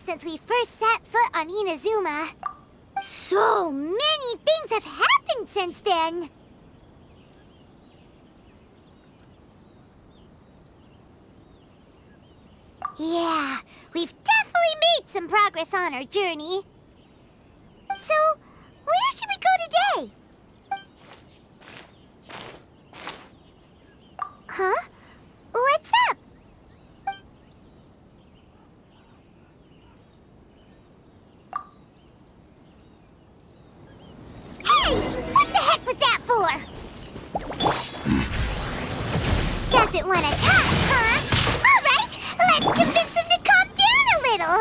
Since we first set foot on Inazuma. So many things have happened since then. Yeah, we've definitely made some progress on our journey. So, where should we go today? Huh? What's up? What the heck was that for? Doesn't want to talk, huh? All right, let's convince him to calm down a little.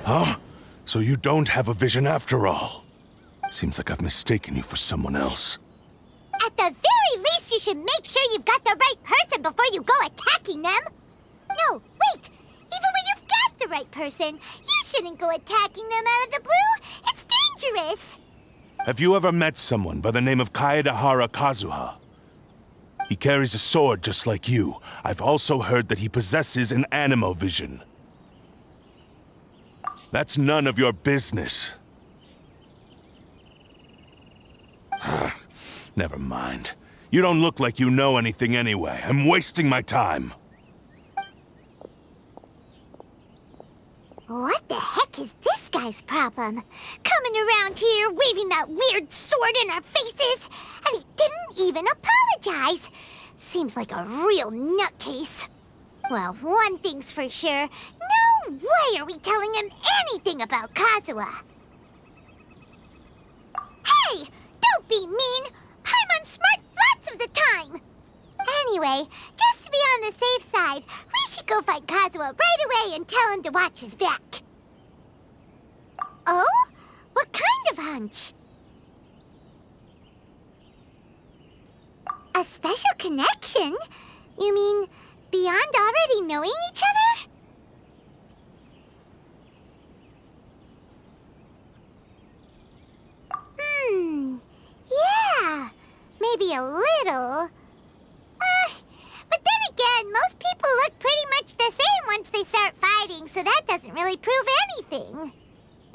Huh? So you don't have a vision after all? Seems like I've mistaken you for someone else. At the very least, you should make sure you've got the right person before you go attacking them. No, wait. Even when you've got the right person, you shouldn't go attacking them out of the blue. It's dangerous. Have you ever met someone by the name of Kaedehara Kazuha? He carries a sword just like you. I've also heard that he possesses an animo vision. That's none of your business. Never mind. You don't look like you know anything anyway. I'm wasting my time. What the heck is this guy's problem? Coming around here, waving that weird sword in our faces, and he didn't even apologize. Seems like a real nutcase. Well, one thing's for sure. No way are we telling him anything about Kazuha. Hey! Don't be mean! I'm unsmart lots of the time! Anyway, just to be on the safe side, we should go find Kazuha right away and tell him to watch his back. Oh? What kind of hunch? A special connection? You mean beyond already knowing each other? Yeah, maybe a little. But then again, most people look pretty much the same once they start fighting, so that doesn't really prove anything.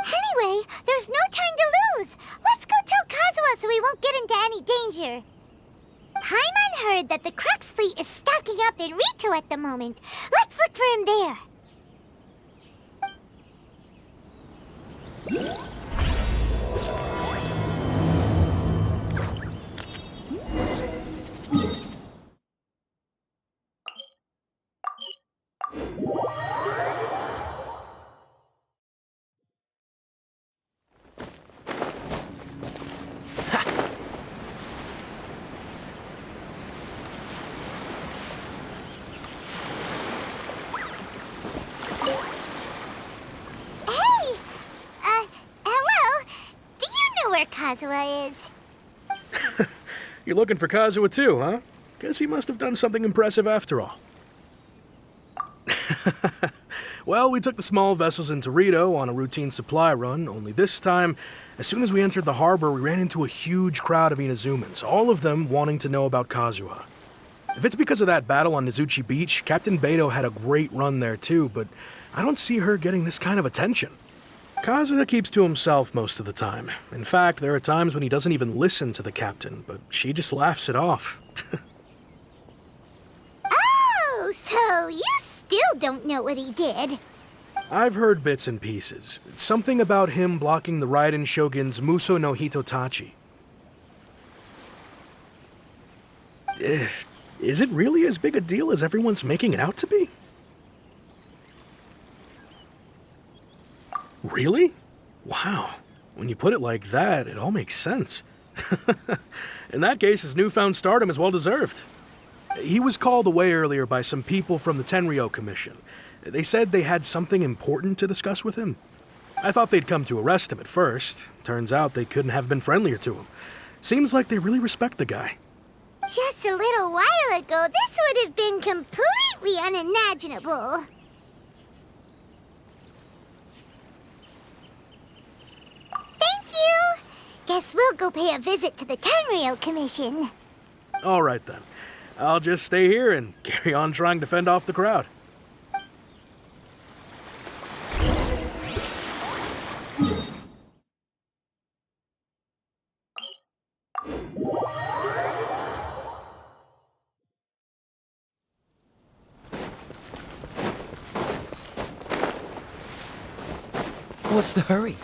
Anyway, there's no time to lose. Let's go tell Kazuha so we won't get into any danger. Paimon heard that the Crux fleet is stocking up in Rito at the moment. Let's look for him there. Kazuha is. You're looking for Kazuha too, huh? Guess he must have done something impressive after all. Well, we took the small vessels into Rito on a routine supply run, only this time, as soon as we entered the harbor, we ran into a huge crowd of Inazumans, all of them wanting to know about Kazuha. If it's because of that battle on Nizuchi Beach, Captain Beto had a great run there too, but I don't see her getting this kind of attention. Kazuha keeps to himself most of the time. In fact, there are times when he doesn't even listen to the captain, but she just laughs it off. Oh, so you still don't know what he did? I've heard bits and pieces. Something about him blocking the Raiden Shogun's Muso no Hitotachi. Is it really as big a deal as everyone's making it out to be? Really? Wow. When you put it like that, it all makes sense. In that case, his newfound stardom is well deserved. He was called away earlier by some people from the Tenryou Commission. They said they had something important to discuss with him. I thought they'd come to arrest him at first. Turns out they couldn't have been friendlier to him. Seems like they really respect the guy. Just a little while ago, this would have been completely unimaginable. Thank you! Guess we'll go pay a visit to the Tenryou Commission. All right then. I'll just stay here and carry on trying to fend off the crowd. What's the hurry?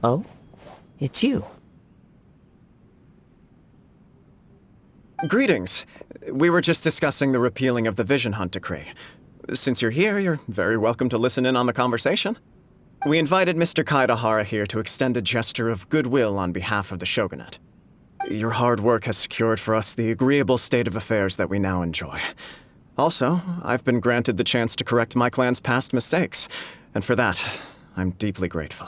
Oh? It's you. Greetings. We were just discussing the repealing of the Vision Hunt Decree. Since you're here, you're very welcome to listen in on the conversation. We invited Mr. Kaedahara here to extend a gesture of goodwill on behalf of the Shogunate. Your hard work has secured for us the agreeable state of affairs that we now enjoy. Also, I've been granted the chance to correct my clan's past mistakes, and for that, I'm deeply grateful.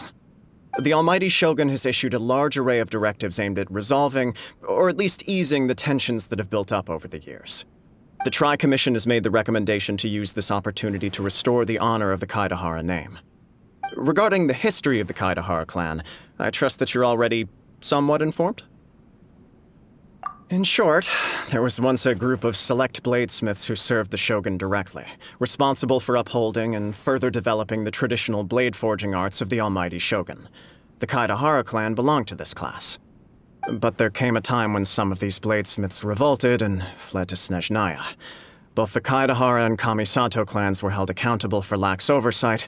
The Almighty Shogun has issued a large array of directives aimed at resolving, or at least easing, the tensions that have built up over the years. The Tri-Commission has made the recommendation to use this opportunity to restore the honor of the Kaedahara name. Regarding the history of the Kaedahara clan, I trust that you're already somewhat informed? In short, there was once a group of select bladesmiths who served the Shogun directly, responsible for upholding and further developing the traditional blade forging arts of the Almighty Shogun. The Kaedahara clan belonged to this class. But there came a time when some of these bladesmiths revolted and fled to Snezhnaya. Both the Kaedahara and Kamisato clans were held accountable for lax oversight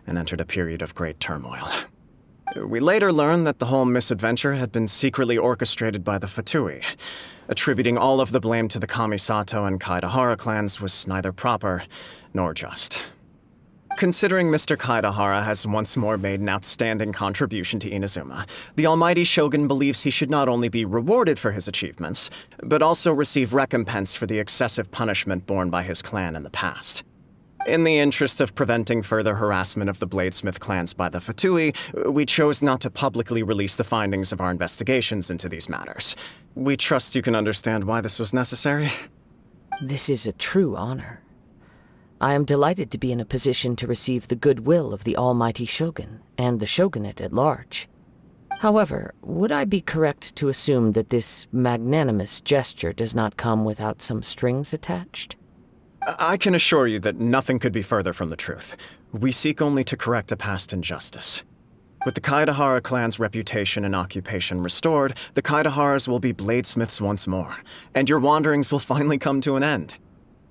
and entered a period of great turmoil. We later learned that the whole misadventure had been secretly orchestrated by the Fatui. Attributing all of the blame to the Kamisato and Kaedahara clans was neither proper nor just. Considering Mr. Kaedahara has once more made an outstanding contribution to Inazuma, the Almighty Shogun believes he should not only be rewarded for his achievements, but also receive recompense for the excessive punishment borne by his clan in the past. In the interest of preventing further harassment of the Bladesmith clans by the Fatui, we chose not to publicly release the findings of our investigations into these matters. We trust you can understand why this was necessary. This is a true honor. I am delighted to be in a position to receive the goodwill of the Almighty Shogun and the Shogunate at large. However, would I be correct to assume that this magnanimous gesture does not come without some strings attached? I can assure you that nothing could be further from the truth. We seek only to correct a past injustice. With the Kaedahara clan's reputation and occupation restored, the Kaedaharas will be bladesmiths once more, and your wanderings will finally come to an end.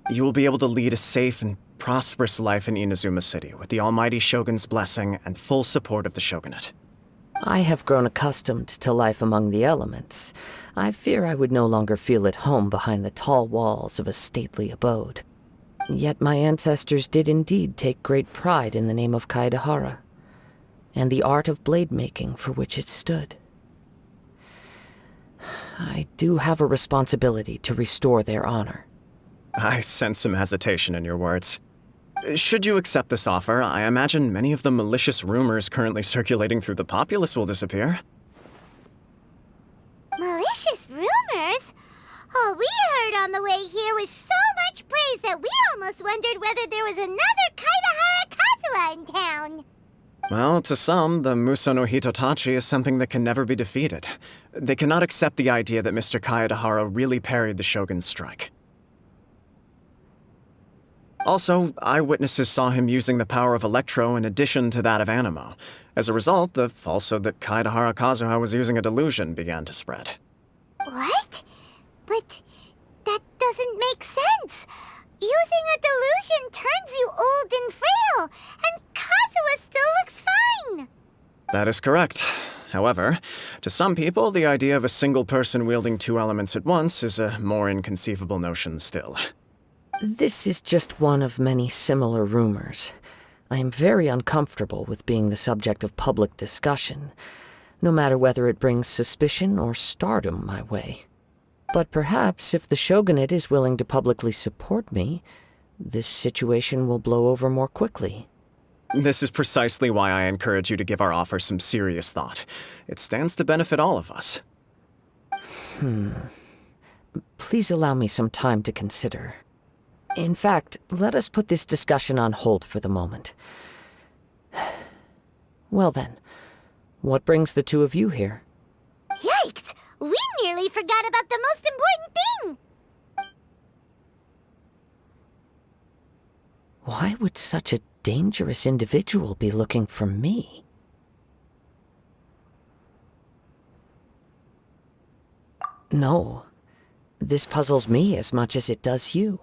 You will be able to lead a safe and prosperous life in Inazuma City with the Almighty Shogun's blessing and full support of the Shogunate. I have grown accustomed to life among the elements. I fear I would no longer feel at home behind the tall walls of a stately abode. Yet my ancestors did indeed take great pride in the name of Kaedahara, and the art of blade-making for which it stood. I do have a responsibility to restore their honor. I sense some hesitation in your words. Should you accept this offer, I imagine many of the malicious rumors currently circulating through the populace will disappear. Malicious rumors? All we heard on the way here was so much praise that we almost wondered whether there was another Kaedahara Kazuha in town. Well, to some, the Muso no Hitotachi is something that can never be defeated. They cannot accept the idea that Mr. Kaedahara really parried the Shogun's strike. Also, eyewitnesses saw him using the power of Electro in addition to that of Animo. As a result, the falsehood that Kaedahara Kazuha was using a delusion began to spread. What? But that doesn't make sense. Using a delusion turns you old and frail, and Kazuha still looks fine. That is correct. However, to some people, the idea of a single person wielding two elements at once is a more inconceivable notion still. This is just one of many similar rumors. I am very uncomfortable with being the subject of public discussion, no matter whether it brings suspicion or stardom my way. But perhaps if the shogunate is willing to publicly support me, this situation will blow over more quickly. This is precisely why I encourage you to give our offer some serious thought. It stands to benefit all of us. Please allow me some time to consider. In fact, let us put this discussion on hold for the moment. Well then, what brings the two of you here? Yikes! We nearly forgot about the most important thing! Why would such a dangerous individual be looking for me? No, this puzzles me as much as it does you.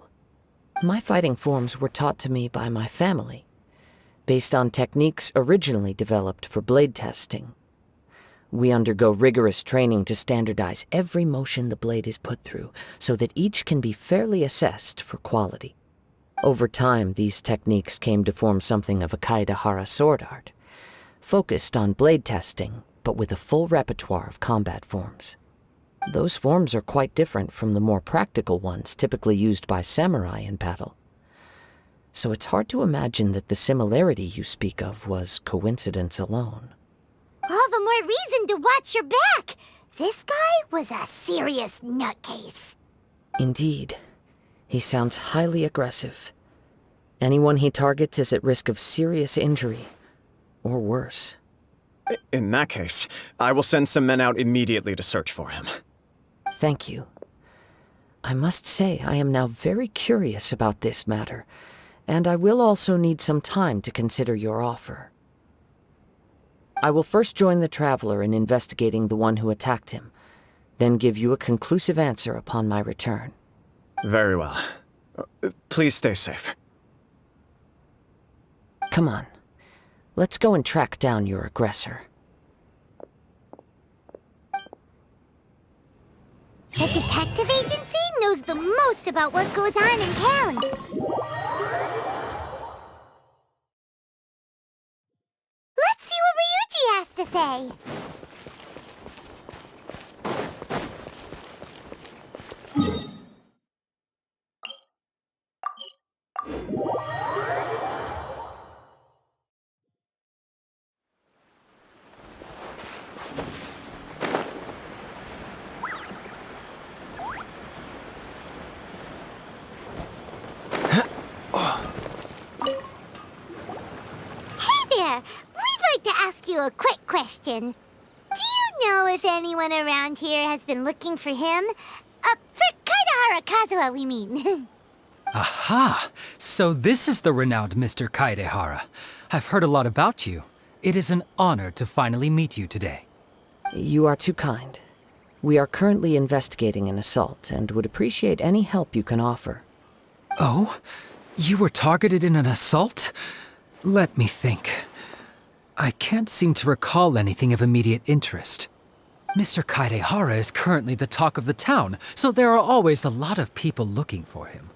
My fighting forms were taught to me by my family, based on techniques originally developed for blade testing. We undergo rigorous training to standardize every motion the blade is put through, so that each can be fairly assessed for quality. Over time, these techniques came to form something of a Kaedehara sword art, focused on blade testing, but with a full repertoire of combat forms. Those forms are quite different from the more practical ones typically used by samurai in battle. So it's hard to imagine that the similarity you speak of was coincidence alone. All the more reason to watch your back! This guy was a serious nutcase. Indeed. He sounds highly aggressive. Anyone he targets is at risk of serious injury, or worse. In that case, I will send some men out immediately to search for him. Thank you. I must say I am now very curious about this matter, and I will also need some time to consider your offer. I will first join the Traveler in investigating the one who attacked him, then give you a conclusive answer upon my return. Very well. Please stay safe. Come on. Let's go and track down your aggressor. The detective agency knows the most about what goes on in town. Let's see what Ryuji has to say. We'd like to ask you a quick question. Do you know if anyone around here has been looking for him? For Kaedehara Kazuha, we mean. Aha! So this is the renowned Mr. Kaedehara. I've heard a lot about you. It is an honor to finally meet you today. You are too kind. We are currently investigating an assault and would appreciate any help you can offer. Oh? You were targeted in an assault? Let me think. I can't seem to recall anything of immediate interest. Mr. Kaedehara is currently the talk of the town, so there are always a lot of people looking for him.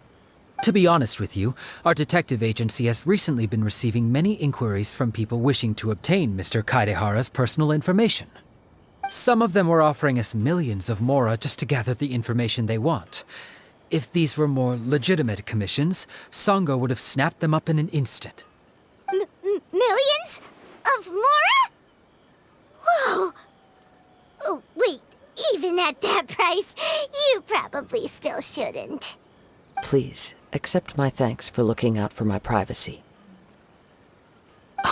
To be honest with you, our detective agency has recently been receiving many inquiries from people wishing to obtain Mr. Kaedehara's personal information. Some of them were offering us millions of mora just to gather the information they want. If these were more legitimate commissions, Sango would have snapped them up in an instant. Millions? Of mora? Whoa! Oh, wait. Even at that price, you probably still shouldn't. Please, accept my thanks for looking out for my privacy.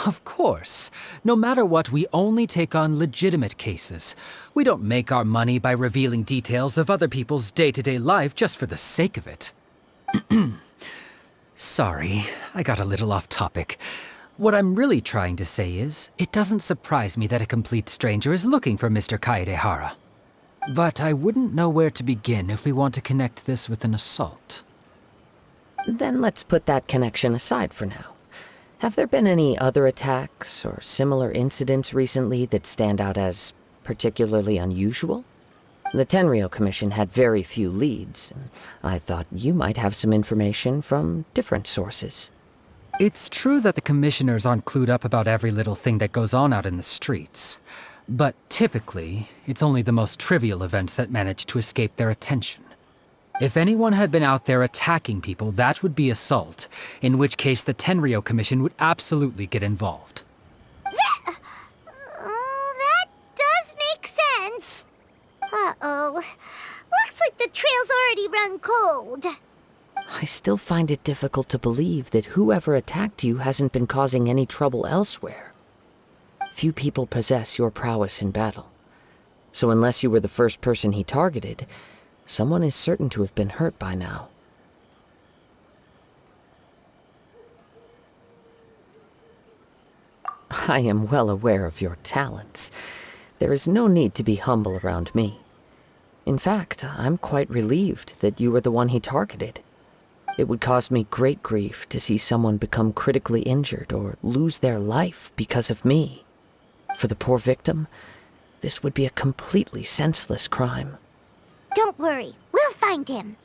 Of course. No matter what, we only take on legitimate cases. We don't make our money by revealing details of other people's day-to-day life just for the sake of it. Sorry, I got a little off topic. What I'm really trying to say is, it doesn't surprise me that a complete stranger is looking for Mr. Kaedehara. But I wouldn't know where to begin if we want to connect this with an assault. Then let's put that connection aside for now. Have there been any other attacks or similar incidents recently that stand out as particularly unusual? The Tenryou Commission had very few leads, and I thought you might have some information from different sources. It's true that the commissioners aren't clued up about every little thing that goes on out in the streets. But typically, it's only the most trivial events that manage to escape their attention. If anyone had been out there attacking people, that would be assault, in which case the Tenryou Commission would absolutely get involved. That does make sense. Uh-oh. Looks like the trail's already run cold. I still find it difficult to believe that whoever attacked you hasn't been causing any trouble elsewhere. Few people possess your prowess in battle. So unless you were the first person he targeted, someone is certain to have been hurt by now. I am well aware of your talents. There is no need to be humble around me. In fact, I'm quite relieved that you were the one he targeted. It would cause me great grief to see someone become critically injured or lose their life because of me. For the poor victim, this would be a completely senseless crime. Don't worry, we'll find him.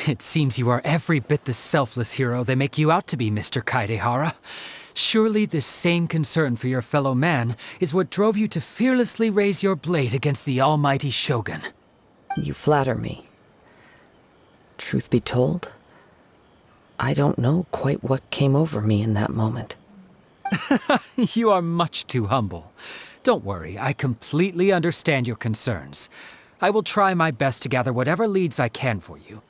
It seems you are every bit the selfless hero they make you out to be, Mr. Kaedehara. Surely this same concern for your fellow man is what drove you to fearlessly raise your blade against the almighty Shogun. You flatter me. Truth be told, I don't know quite what came over me in that moment. You are much too humble. Don't worry, I completely understand your concerns. I will try my best to gather whatever leads I can for you.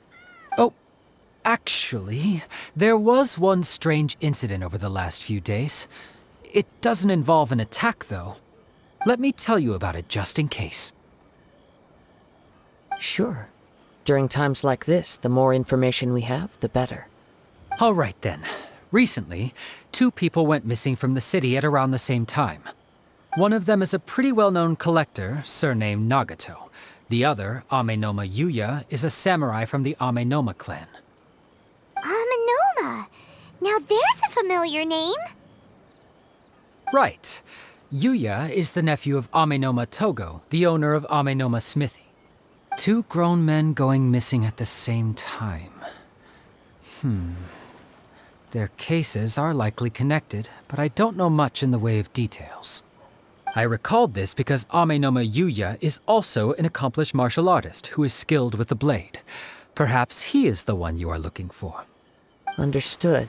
Oh, actually, there was one strange incident over the last few days. It doesn't involve an attack, though. Let me tell you about it just in case. Sure. During times like this, the more information we have, the better. All right, then. Recently, 2 people went missing from the city at around the same time. One of them is a pretty well-known collector, surnamed Nagato. The other, Amenoma Yuya, is a samurai from the Amenoma clan. Amenoma! Now there's a familiar name. Right. Yuya is the nephew of Amenoma Togo, the owner of Amenoma Smithy. 2 grown men going missing at the same time. Their cases are likely connected, but I don't know much in the way of details. I recalled this because Amenoma Yuya is also an accomplished martial artist who is skilled with the blade. Perhaps he is the one you are looking for. Understood,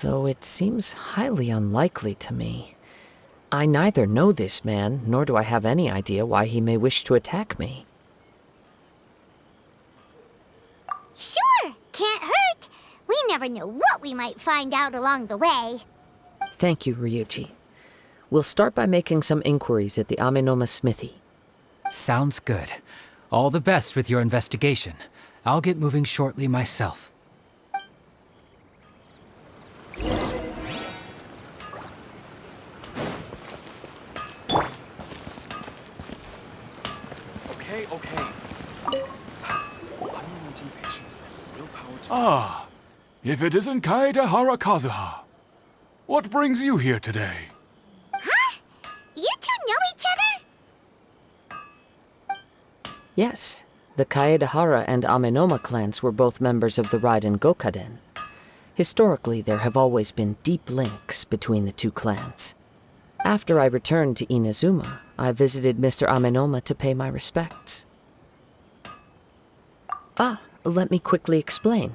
though it seems highly unlikely to me. I neither know this man, nor do I have any idea why he may wish to attack me. Sure, can't hurt. We never know what we might find out along the way. Thank you, Ryuji. We'll start by making some inquiries at the Amenoma Smithy. Sounds good. All the best with your investigation. I'll get moving shortly myself. Okay. Unrelenting patience and willpower to... Ah, if it isn't Kaedehara Kazuha. What brings you here today? Huh? You 2 know each other? Yes, the Kaedehara and Amenoma clans were both members of the Raiden Gokaden. Historically, there have always been deep links between the 2 clans. After I returned to Inazuma, I visited Mr. Amenoma to pay my respects. Let me quickly explain.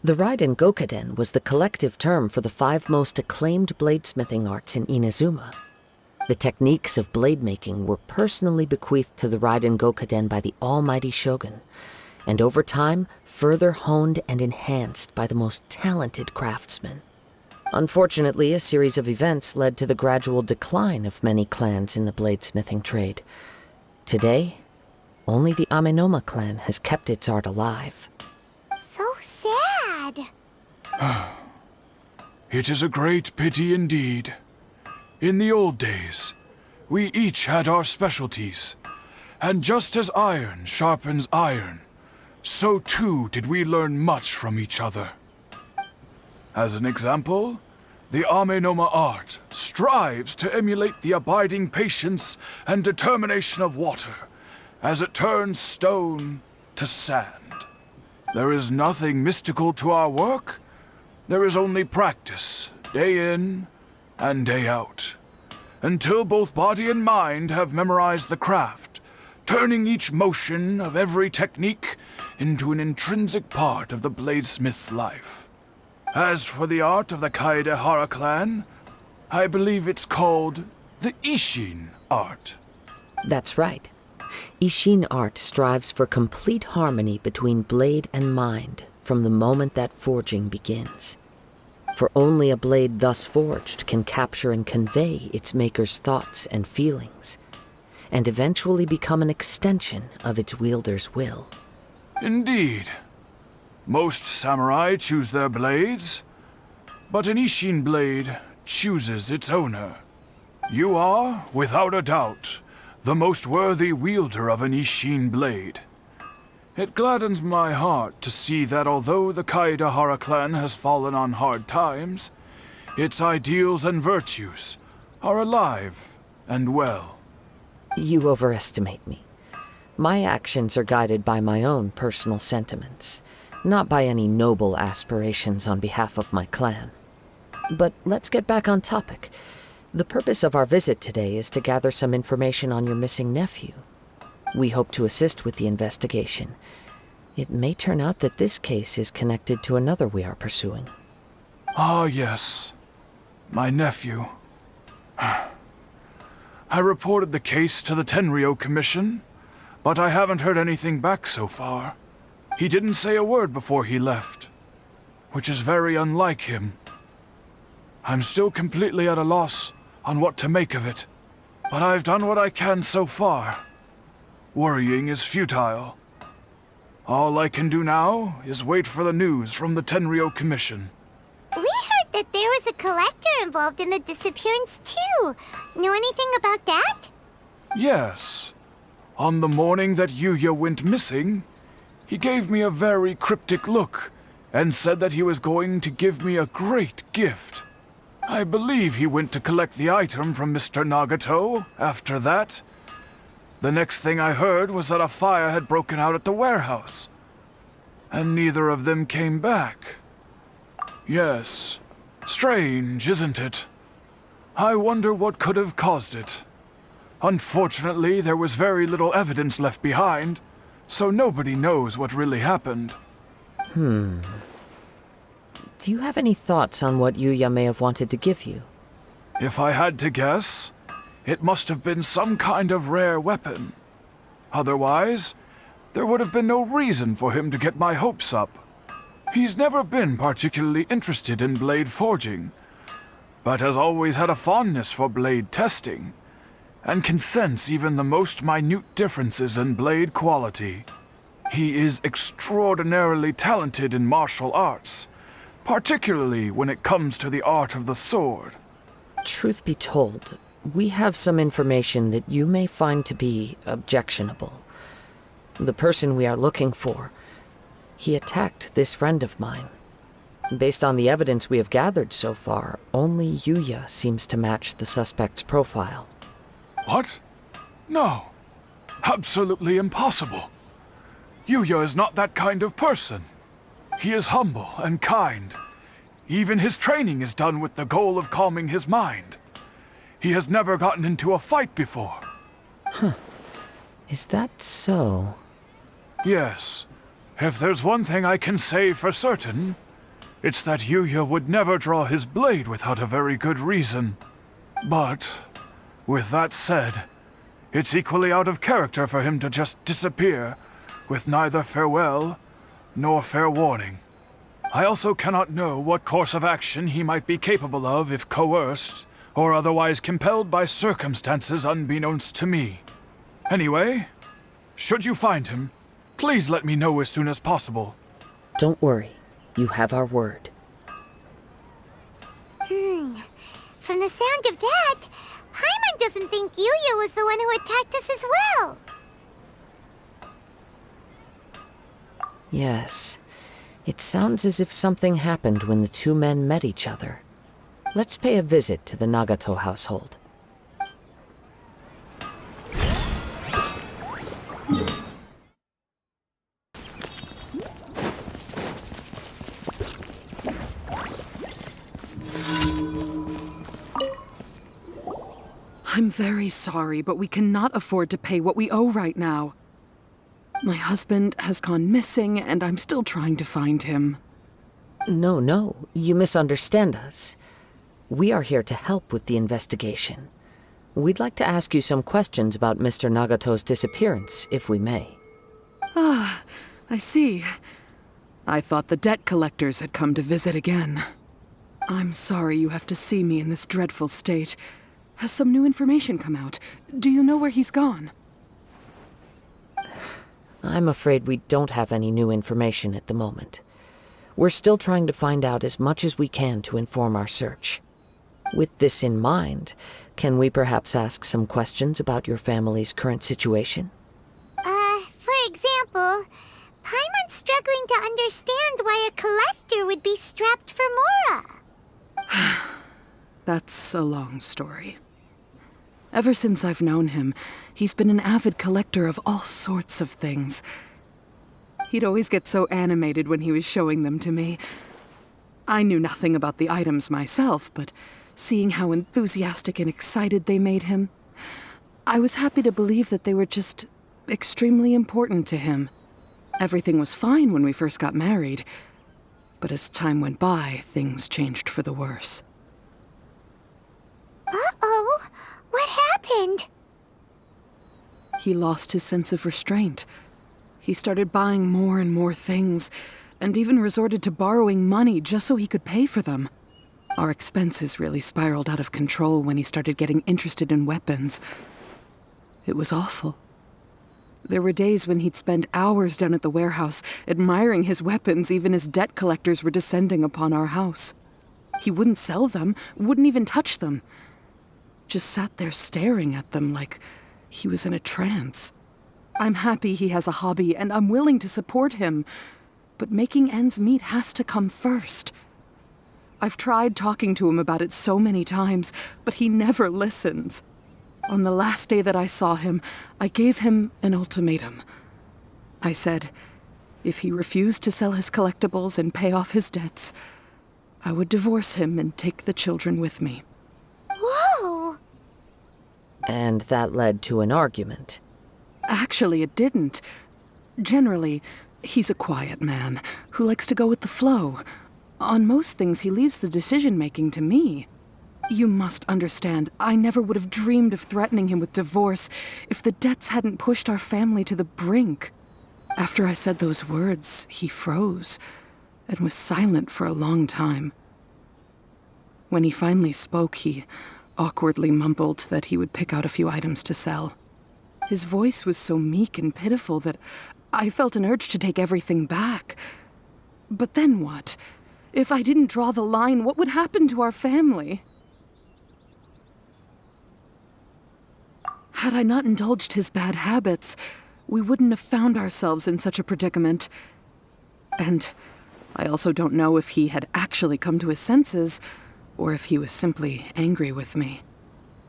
The Raiden Gokaden was the collective term for the 5 most acclaimed bladesmithing arts in Inazuma. The techniques of blade making were personally bequeathed to the Raiden Gokaden by the almighty Shogun, and over time, further honed and enhanced by the most talented craftsmen. Unfortunately, a series of events led to the gradual decline of many clans in the bladesmithing trade. Today, only the Amenoma clan has kept its art alive. So sad. It is a great pity indeed. In the old days, we each had our specialties, and just as iron sharpens iron, so too did we learn much from each other. As an example, the Amenoma art strives to emulate the abiding patience and determination of water as it turns stone to sand. There is nothing mystical to our work. There is only practice, day in and day out, until both body and mind have memorized the craft, turning each motion of every technique into an intrinsic part of the bladesmith's life. As for the art of the Kaedehara clan, I believe it's called the Ishin art. That's right. Ishin art strives for complete harmony between blade and mind from the moment that forging begins. For only a blade thus forged can capture and convey its maker's thoughts and feelings, and eventually become an extension of its wielder's will. Indeed. Most samurai choose their blades, but an Ishin blade chooses its owner. You are, without a doubt, the most worthy wielder of an Ishin blade. It gladdens my heart to see that although the Kaedehara clan has fallen on hard times, its ideals and virtues are alive and well. You overestimate me. My actions are guided by my own personal sentiments, not by any noble aspirations on behalf of my clan. But let's get back on topic. The purpose of our visit today is to gather some information on your missing nephew. We hope to assist with the investigation. It may turn out that this case is connected to another we are pursuing. Ah, yes. My nephew. I reported the case to the Tenryou Commission, but I haven't heard anything back so far. He didn't say a word before he left, which is very unlike him. I'm still completely at a loss on what to make of it, but I've done what I can so far. Worrying is futile. All I can do now is wait for the news from the Tenryou Commission. We heard that there was a collector involved in the disappearance, too. Know anything about that? Yes. On the morning that Yuya went missing, he gave me a very cryptic look and said that he was going to give me a great gift. I believe he went to collect the item from Mr. Nagato after that. The next thing I heard was that a fire had broken out at the warehouse, and neither of them came back. Yes, strange, isn't it? I wonder what could have caused it. Unfortunately, there was very little evidence left behind, so nobody knows what really happened. Do you have any thoughts on what Yuya may have wanted to give you? If I had to guess, it must have been some kind of rare weapon. Otherwise, there would have been no reason for him to get my hopes up. He's never been particularly interested in blade forging, but has always had a fondness for blade testing, and can sense even the most minute differences in blade quality. He is extraordinarily talented in martial arts, particularly when it comes to the art of the sword. Truth be told, we have some information that you may find to be objectionable. The person we are looking for, he attacked this friend of mine. Based on the evidence we have gathered so far, only Yuya seems to match the suspect's profile. What? No. Absolutely impossible. Yuya is not that kind of person. He is humble and kind. Even his training is done with the goal of calming his mind. He has never gotten into a fight before. Is that so? Yes. If there's one thing I can say for certain, it's that Yuya would never draw his blade without a very good reason. But, with that said, it's equally out of character for him to just disappear, with neither farewell nor fair warning. I also cannot know what course of action he might be capable of if coerced, or otherwise compelled by circumstances unbeknownst to me. Anyway, should you find him, please let me know as soon as possible. Don't worry. You have our word. From the sound of that, Paimon doesn't think Yuya was the one who attacked us as well. Yes. It sounds as if something happened when the two men met each other. Let's pay a visit to the Nagato household. I'm very sorry, but we cannot afford to pay what we owe right now. My husband has gone missing, and I'm still trying to find him. No, you misunderstand us. We are here to help with the investigation. We'd like to ask you some questions about Mr. Nagato's disappearance, if we may. Ah, I see. I thought the debt collectors had come to visit again. I'm sorry you have to see me in this dreadful state. Has some new information come out? Do you know where he's gone? I'm afraid we don't have any new information at the moment. We're still trying to find out as much as we can to inform our search. With this in mind, can we perhaps ask some questions about your family's current situation? For example, Paimon's struggling to understand why a collector would be strapped for Mora. That's a long story. Ever since I've known him, he's been an avid collector of all sorts of things. He'd always get so animated when he was showing them to me. I knew nothing about the items myself, but seeing how enthusiastic and excited they made him, I was happy to believe that they were just extremely important to him. Everything was fine when we first got married, but as time went by, things changed for the worse. Uh-oh. What happened? He lost his sense of restraint. He started buying more and more things, and even resorted to borrowing money just so he could pay for them. Our expenses really spiraled out of control when he started getting interested in weapons. It was awful. There were days when he'd spend hours down at the warehouse, admiring his weapons even as debt collectors were descending upon our house. He wouldn't sell them, wouldn't even touch them. Just sat there staring at them like he was in a trance. I'm happy he has a hobby, and I'm willing to support him, but making ends meet has to come first. I've tried talking to him about it so many times, but he never listens. On the last day that I saw him, I gave him an ultimatum. I said, if he refused to sell his collectibles and pay off his debts, I would divorce him and take the children with me. Whoa! And that led to an argument. Actually, it didn't. Generally, he's a quiet man who likes to go with the flow. On most things, he leaves the decision-making to me. You must understand, I never would have dreamed of threatening him with divorce if the debts hadn't pushed our family to the brink. After I said those words, he froze and was silent for a long time. When he finally spoke, he awkwardly mumbled that he would pick out a few items to sell. His voice was so meek and pitiful that I felt an urge to take everything back. But then what? If I didn't draw the line, what would happen to our family? Had I not indulged his bad habits, we wouldn't have found ourselves in such a predicament. And I also don't know if he had actually come to his senses, or if he was simply angry with me.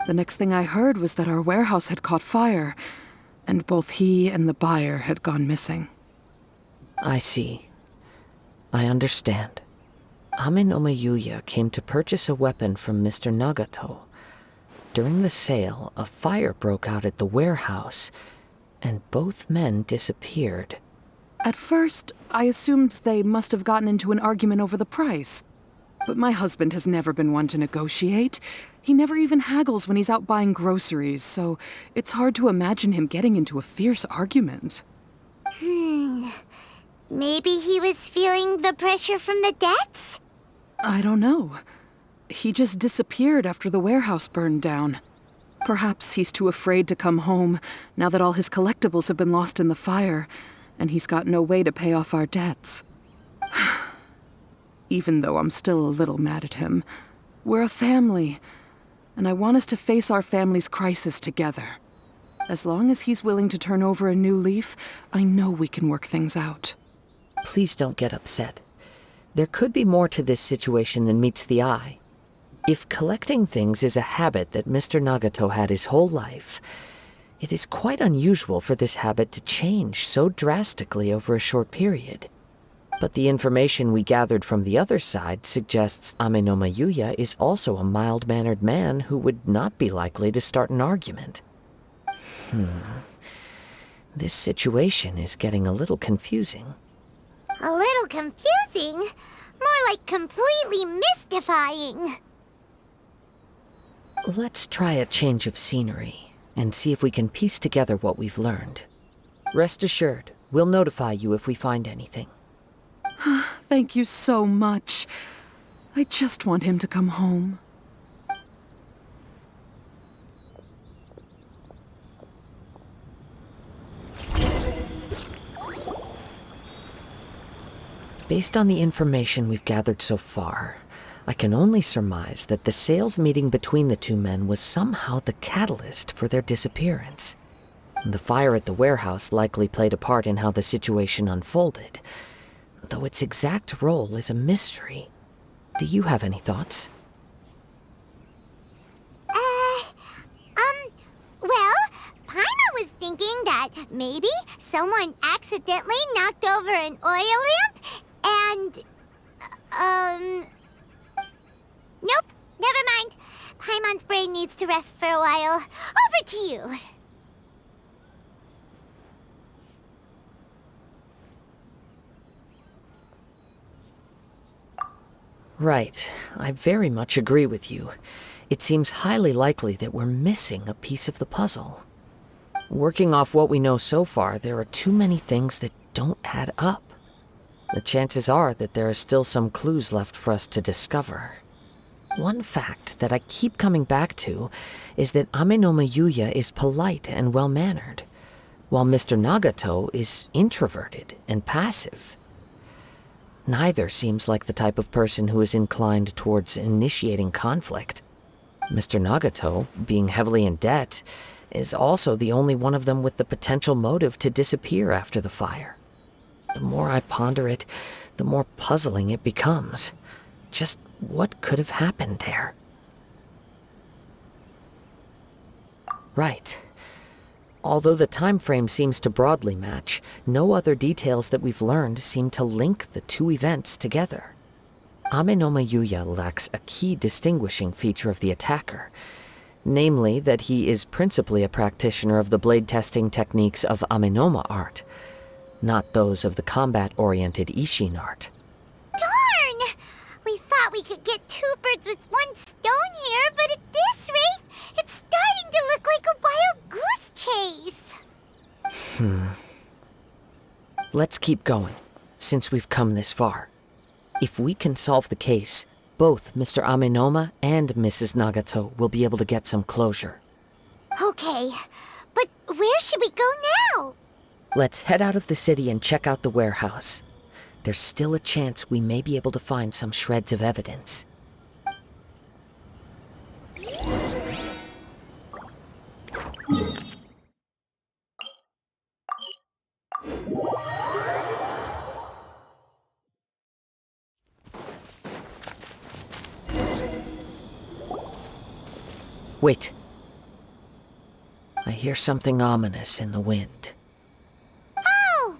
The next thing I heard was that our warehouse had caught fire, and both he and the buyer had gone missing. I see. I understand. Ame no miHoYo came to purchase a weapon from Mr. Nagato. During the sale, a fire broke out at the warehouse, and both men disappeared. At first, I assumed they must have gotten into an argument over the price. But my husband has never been one to negotiate. He never even haggles when he's out buying groceries, so it's hard to imagine him getting into a fierce argument. Maybe he was feeling the pressure from the debts? I don't know. He just disappeared after the warehouse burned down. Perhaps he's too afraid to come home now that all his collectibles have been lost in the fire, and he's got no way to pay off our debts. Even though I'm still a little mad at him, we're a family, and I want us to face our family's crisis together. As long as he's willing to turn over a new leaf, I know we can work things out. Please don't get upset. There could be more to this situation than meets the eye. If collecting things is a habit that Mr. Nagato had his whole life, it is quite unusual for this habit to change so drastically over a short period. But the information we gathered from the other side suggests Amenoma Yuya is also a mild-mannered man who would not be likely to start an argument. This situation is getting a little confusing. A little confusing? More like completely mystifying. Let's try a change of scenery and see if we can piece together what we've learned. Rest assured, we'll notify you if we find anything. Thank you so much. I just want him to come home. Based on the information we've gathered so far, I can only surmise that the sales meeting between the two men was somehow the catalyst for their disappearance. The fire at the warehouse likely played a part in how the situation unfolded, though its exact role is a mystery. Do you have any thoughts? Well, Paima was thinking that maybe someone accidentally knocked over an oil lamp and, nope, never mind. Paimon's brain needs to rest for a while. Over to you. Right. I very much agree with you. It seems highly likely that we're missing a piece of the puzzle. Working off what we know so far, there are too many things that don't add up. The chances are that there are still some clues left for us to discover. One fact that I keep coming back to is that Amenoma Yuya is polite and well-mannered, while Mr. Nagato is introverted and passive. Neither seems like the type of person who is inclined towards initiating conflict. Mr. Nagato, being heavily in debt, is also the only one of them with the potential motive to disappear after the fire. The more I ponder it, the more puzzling it becomes. Just what could have happened there? Right. Although the time frame seems to broadly match, no other details that we've learned seem to link the two events together. Amenoma Yuya lacks a key distinguishing feature of the attacker, namely that he is principally a practitioner of the blade testing techniques of Amenoma art, not those of the combat-oriented Ishin art. Darn! We thought we could get two birds with one stone here, but at this rate, it's starting to look like a wild goose chase. Let's keep going, since we've come this far. If we can solve the case, both Mr. Amenoma and Mrs. Nagato will be able to get some closure. Okay, but where should we go now? Let's head out of the city and check out the warehouse. There's still a chance we may be able to find some shreds of evidence. Wait. I hear something ominous in the wind. Oh!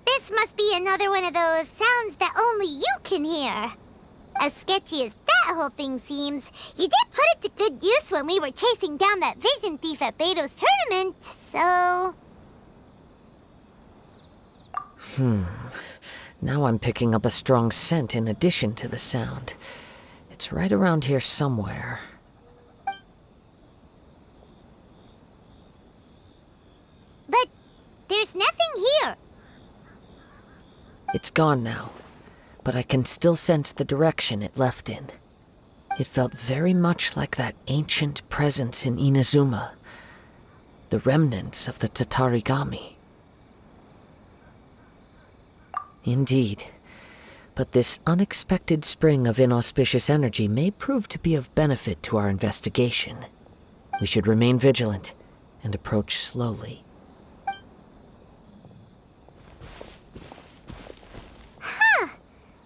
This must be another one of those sounds that only you can hear. As sketchy as that whole thing seems, you did put it to good use when we were chasing down that vision thief at Beto's tournament, so... Now I'm picking up a strong scent in addition to the sound. It's right around here somewhere. But there's nothing here. It's gone now, but I can still sense the direction it left in. It felt very much like that ancient presence in Inazuma, the remnants of the Tatarigami. Indeed, but this unexpected spring of inauspicious energy may prove to be of benefit to our investigation. We should remain vigilant and approach slowly.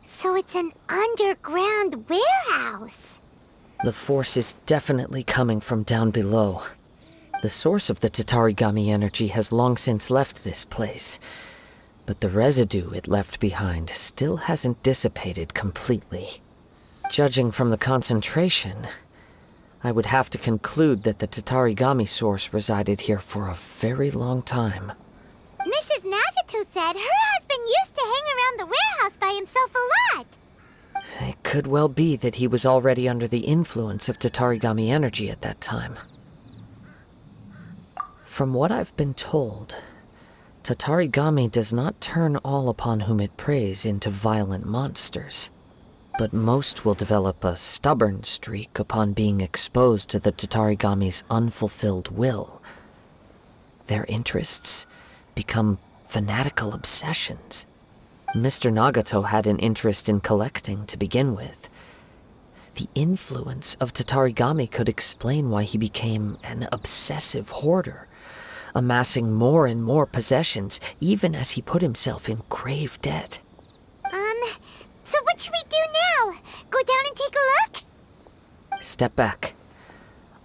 So it's It's an underground warehouse. The force is definitely coming from down below. The source of the Tatarigami energy has long since left this place, but the residue it left behind still hasn't dissipated completely. Judging from the concentration, I would have to conclude that the Tatarigami source resided here for a very long time. Mrs. Nagato said her husband used to hang around the warehouse by himself a lot. It could well be that he was already under the influence of Tatarigami energy at that time. From what I've been told, Tatarigami does not turn all upon whom it preys into violent monsters, but most will develop a stubborn streak upon being exposed to the Tatarigami's unfulfilled will. Their interests become fanatical obsessions. Mr. Nagato had an interest in collecting to begin with. The influence of Tatarigami could explain why he became an obsessive hoarder, amassing more and more possessions even as he put himself in grave debt. So what should we do now? Go down and take a look? Step back.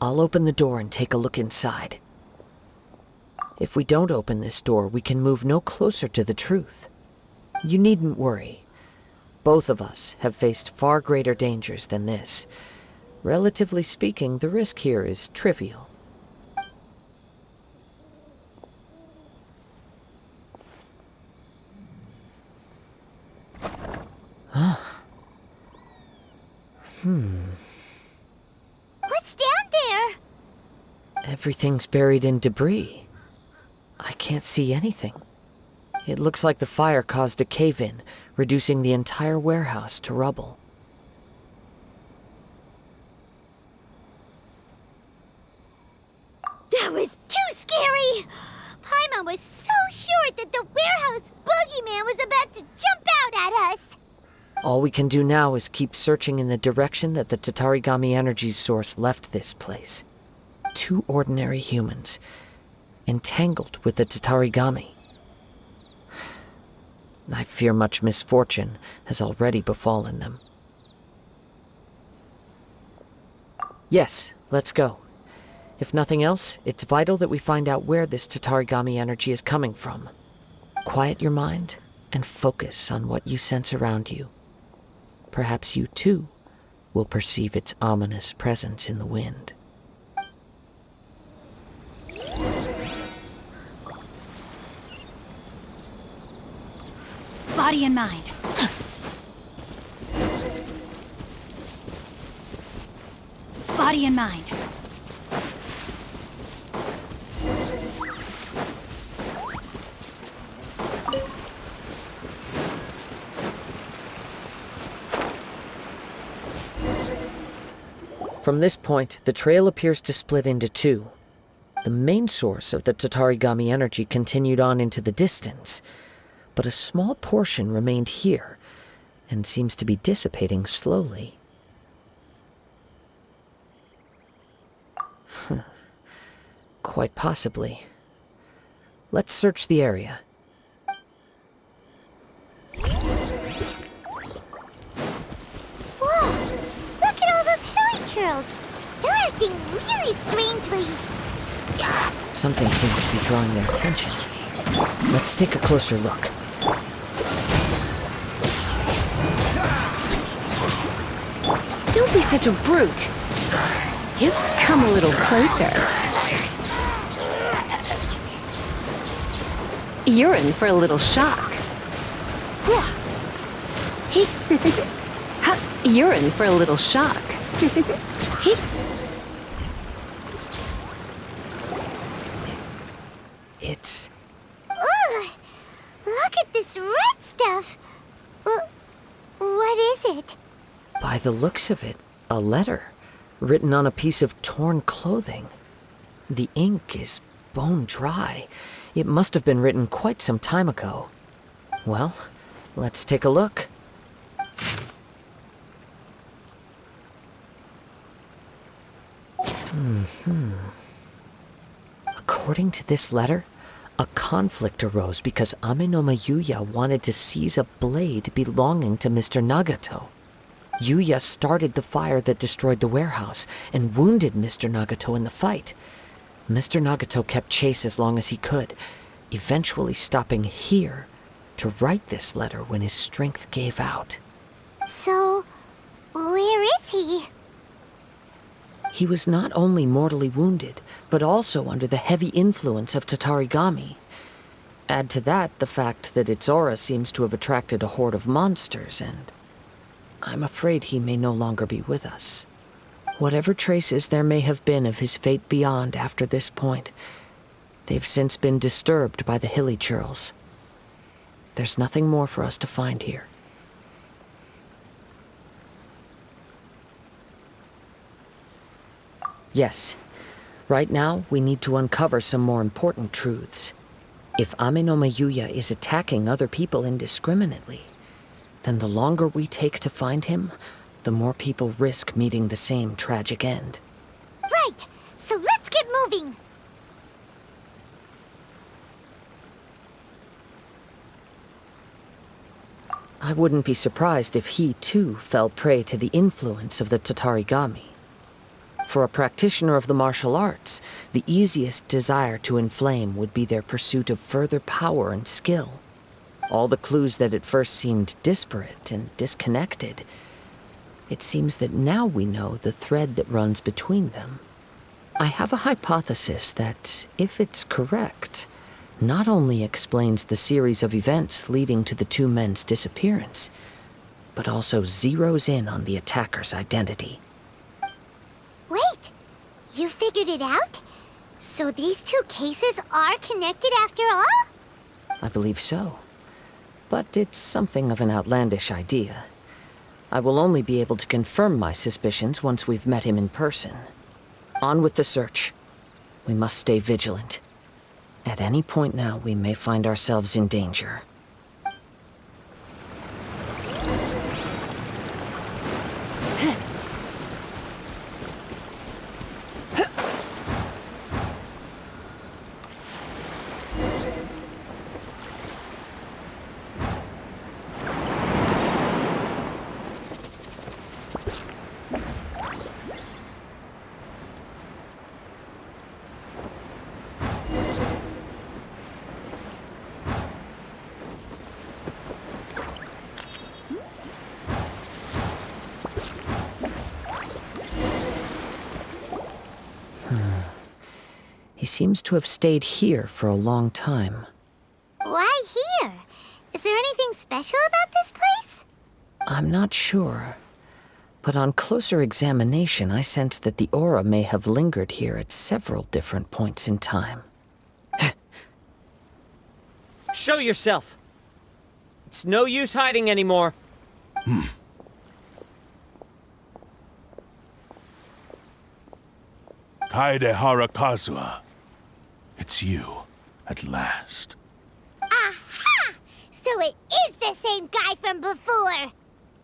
I'll open the door and take a look inside. If we don't open this door, we can move no closer to the truth. You needn't worry. Both of us have faced far greater dangers than this. Relatively speaking, the risk here is trivial. What's down there? Everything's buried in debris. I can't see anything. It looks like the fire caused a cave-in, reducing the entire warehouse to rubble. That was too scary! Paimon was so sure that the warehouse boogeyman was about to jump out at us! All we can do now is keep searching in the direction that the Tatarigami energy's source left this place. Two ordinary humans, entangled with the Tatarigami. I fear much misfortune has already befallen them. Yes, let's go. If nothing else, it's vital that we find out where this Tatarigami energy is coming from. Quiet your mind and focus on what you sense around you. Perhaps you too will perceive its ominous presence in the wind. Body and mind. Body and mind. From this point, the trail appears to split into two. The main source of the Tatarigami energy continued on into the distance, but a small portion remained here, and seems to be dissipating slowly. Quite possibly. Let's search the area. Whoa! Look at all those hilly churls! They're acting really strangely. Something seems to be drawing their attention. Let's take a closer look. Don't be such a brute. You come a little closer. You're in for a little shock. You're in for a little shock. It's... Ugh! Look at this red stuff! What is it? By the looks of it, a letter, written on a piece of torn clothing. The ink is bone dry. It must have been written quite some time ago. Well, let's take a look. According to this letter, A conflict arose because Ame no Yuya wanted to seize a blade belonging to Mr. Nagato. Yuya started the fire that destroyed the warehouse and wounded Mr. Nagato in the fight. Mr. Nagato kept chase as long as he could, eventually stopping here to write this letter when his strength gave out. So, where is he? He was not only mortally wounded, but also under the heavy influence of Tatarigami. Add to that the fact that its aura seems to have attracted a horde of monsters, and I'm afraid he may no longer be with us. Whatever traces there may have been of his fate beyond after this point, they've since been disturbed by the hilly churls. There's nothing more for us to find here. Yes, right now we need to uncover some more important truths. If Ame no Yuya is attacking other people indiscriminately, then the longer we take to find him, the more people risk meeting the same tragic end. Right, so let's get moving. I wouldn't be surprised if he, too, fell prey to the influence of the Tatarigami. For a practitioner of the martial arts, the easiest desire to inflame would be their pursuit of further power and skill. All the clues that at first seemed disparate and disconnected, it seems that now we know the thread that runs between them. I have a hypothesis that, if it's correct, not only explains the series of events leading to the two men's disappearance, but also zeroes in on the attacker's identity. Wait, you figured it out? So these two cases are connected after all? I believe so. But it's something of an outlandish idea. I will only be able to confirm my suspicions once we've met him in person. On with the search. We must stay vigilant. At any point now, we may find ourselves in danger. He seems to have stayed here for a long time. Why here? Is there anything special about this place? I'm not sure. But on closer examination, I sense that the aura may have lingered here at several different points in time. Show yourself! It's no use hiding anymore. Kaedehara Kazuha. It's you, at last. Aha! So it is the same guy from before!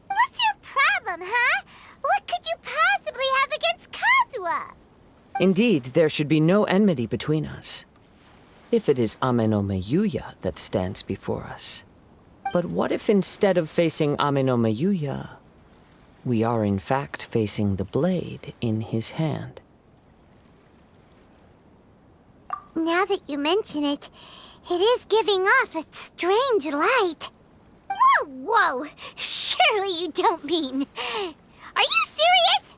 What's your problem, huh? What could you possibly have against Kazuha? Indeed, there should be no enmity between us. If it is Ame no Yuya that stands before us. But what if instead of facing Ame no Yuya, we are in fact facing the blade in his hand? Now that you mention it, it is giving off a strange light. Whoa, whoa! Surely you don't mean... Are you serious?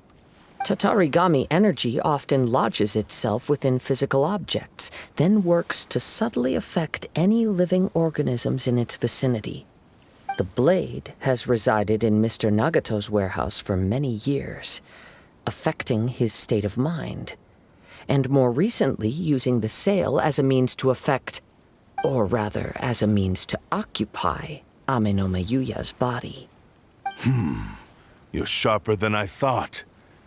Tatarigami energy often lodges itself within physical objects, then works to subtly affect any living organisms in its vicinity. The blade has resided in Mr. Nagato's warehouse for many years, affecting his state of mind, and more recently using the sale as a means to affect, or rather as a means to occupy, Ame no Yuya's body. You're sharper than I thought.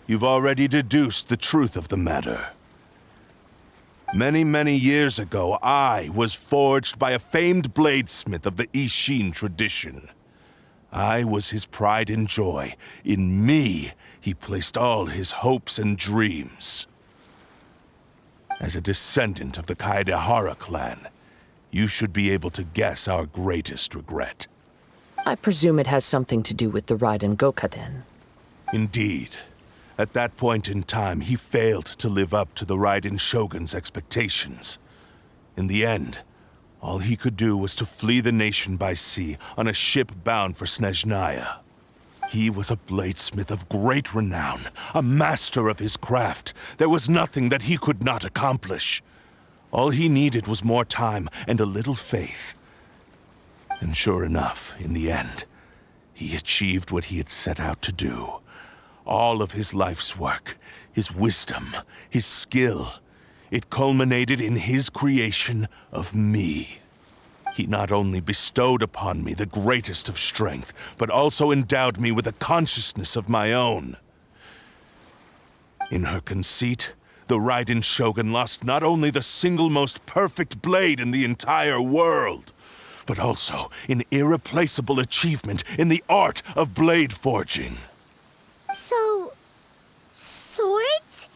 You've already deduced the truth of the matter. Many, many years ago, I was forged by a famed bladesmith of the Ishin tradition. I was his pride and joy. In me, he placed all his hopes and dreams. As a descendant of the Kaedehara clan, You should be able to guess our greatest regret. I presume it has something to do with the Raiden Gokaden. Indeed. At that point in time, he failed to live up to the Raiden Shogun's expectations. In the end, all he could do was to flee the nation by sea on a ship bound for Snezhnaya. He was a bladesmith of great renown, a master of his craft. There was nothing that he could not accomplish. All he needed was more time and a little faith. And sure enough, in the end, he achieved what he had set out to do. All of his life's work, his wisdom, his skill, it culminated in his creation of me. He not only bestowed upon me the greatest of strength, but also endowed me with a consciousness of my own. In her conceit, the Raiden Shogun lost not only the single most perfect blade in the entire world, but also an irreplaceable achievement in the art of blade forging. So, swords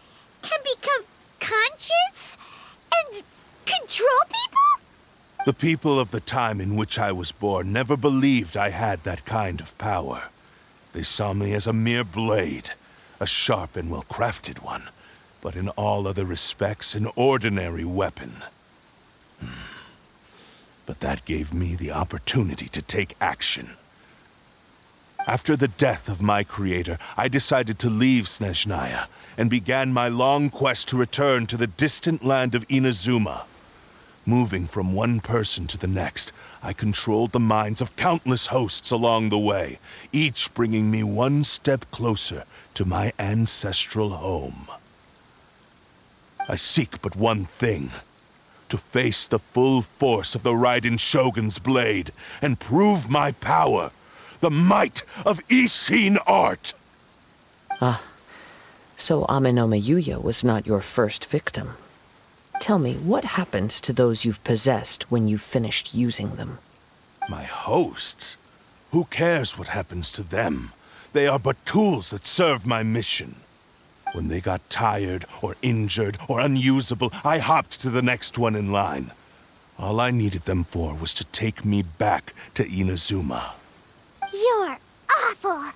can become conscious and control people? The people of the time in which I was born never believed I had that kind of power. They saw me as a mere blade, a sharp and well-crafted one, but in all other respects an ordinary weapon. But that gave me the opportunity to take action. After the death of my creator, I decided to leave Snezhnaya and began my long quest to return to the distant land of Inazuma. Moving from one person to the next, I controlled the minds of countless hosts along the way, each bringing me one step closer to my ancestral home. I seek but one thing: to face the full force of the Raiden Shogun's blade and prove my power, the might of Ishin art. So miHoYo was not your first victim. Tell me, what happens to those you've possessed when you've finished using them? My hosts? Who cares what happens to them? They are but tools that serve my mission. When they got tired, or injured, or unusable, I hopped to the next one in line. All I needed them for was to take me back to Inazuma. You're awful!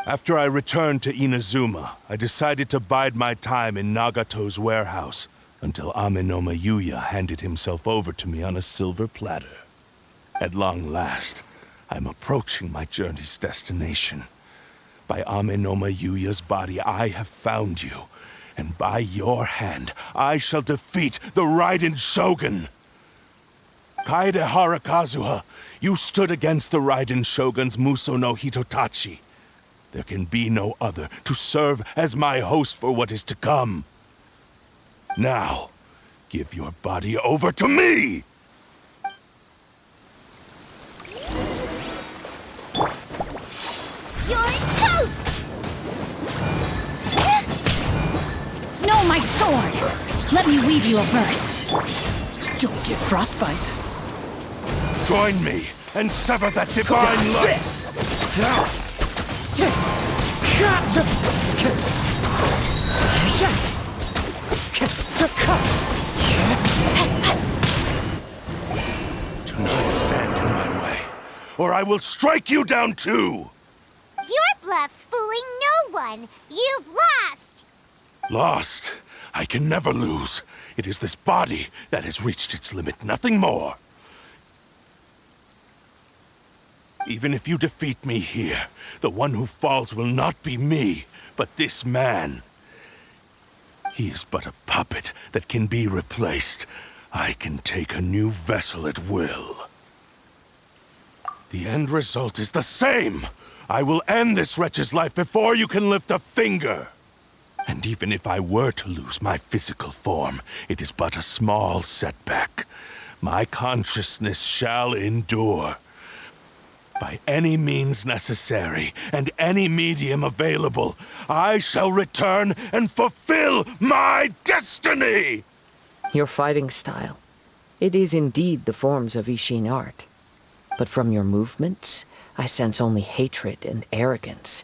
After I returned to Inazuma, I decided to bide my time in Nagato's warehouse until miHoYo handed himself over to me on a silver platter. At long last, I'm approaching my journey's destination. By miHoYo's body, I have found you, and by your hand, I shall defeat the Raiden Shogun. Kaedehara Kazuha, you stood against the Raiden Shogun's Muso no Hitotachi. There can be no other to serve as my host for what is to come. Now, give your body over to me! You're toast! No, my sword! Let me weave you a verse. Don't get frostbite. Join me and sever that divine light! Do not stand in my way, or I will strike you down too! Your bluff's fooling no one. You've lost. Lost? I can never lose. It is this body that has reached its limit, nothing more. Even if you defeat me here, the one who falls will not be me, but this man. He is but a puppet that can be replaced. I can take a new vessel at will. The end result is the same. I will end this wretch's life before you can lift a finger. And even if I were to lose my physical form, it is but a small setback. My consciousness shall endure. By any means necessary, and any medium available, I shall return and fulfill my destiny! Your fighting style. It is indeed the forms of Ishin art. But from your movements, I sense only hatred and arrogance,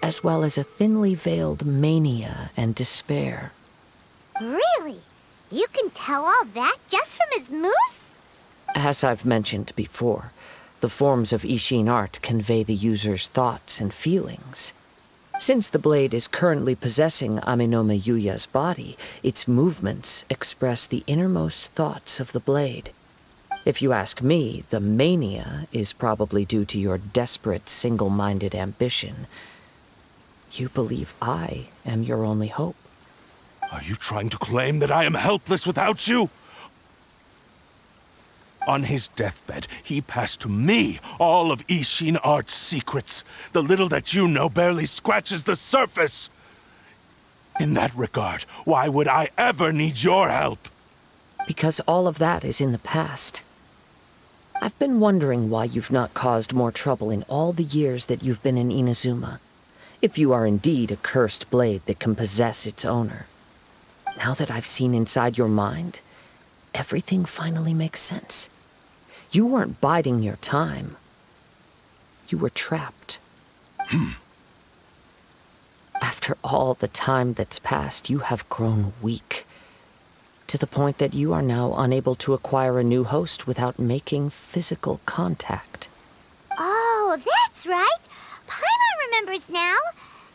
as well as a thinly veiled mania and despair. Really? You can tell all that just from his moves? As I've mentioned before, the forms of Ishin art convey the user's thoughts and feelings. Since the blade is currently possessing Amenoma Yuya's body, its movements express the innermost thoughts of the blade. If you ask me, the mania is probably due to your desperate, single-minded ambition. You believe I am your only hope. Are you trying to claim that I am helpless without you? On his deathbed, he passed to me all of Ishin art's secrets. The little that you know barely scratches the surface. In that regard, why would I ever need your help? Because all of that is in the past. I've been wondering why you've not caused more trouble in all the years that you've been in Inazuma. If you are indeed a cursed blade that can possess its owner. Now that I've seen inside your mind, everything finally makes sense. You weren't biding your time. You were trapped. After all the time that's passed, you have grown weak. To the point that you are now unable to acquire a new host without making physical contact. Oh, that's right. Paimon remembers now.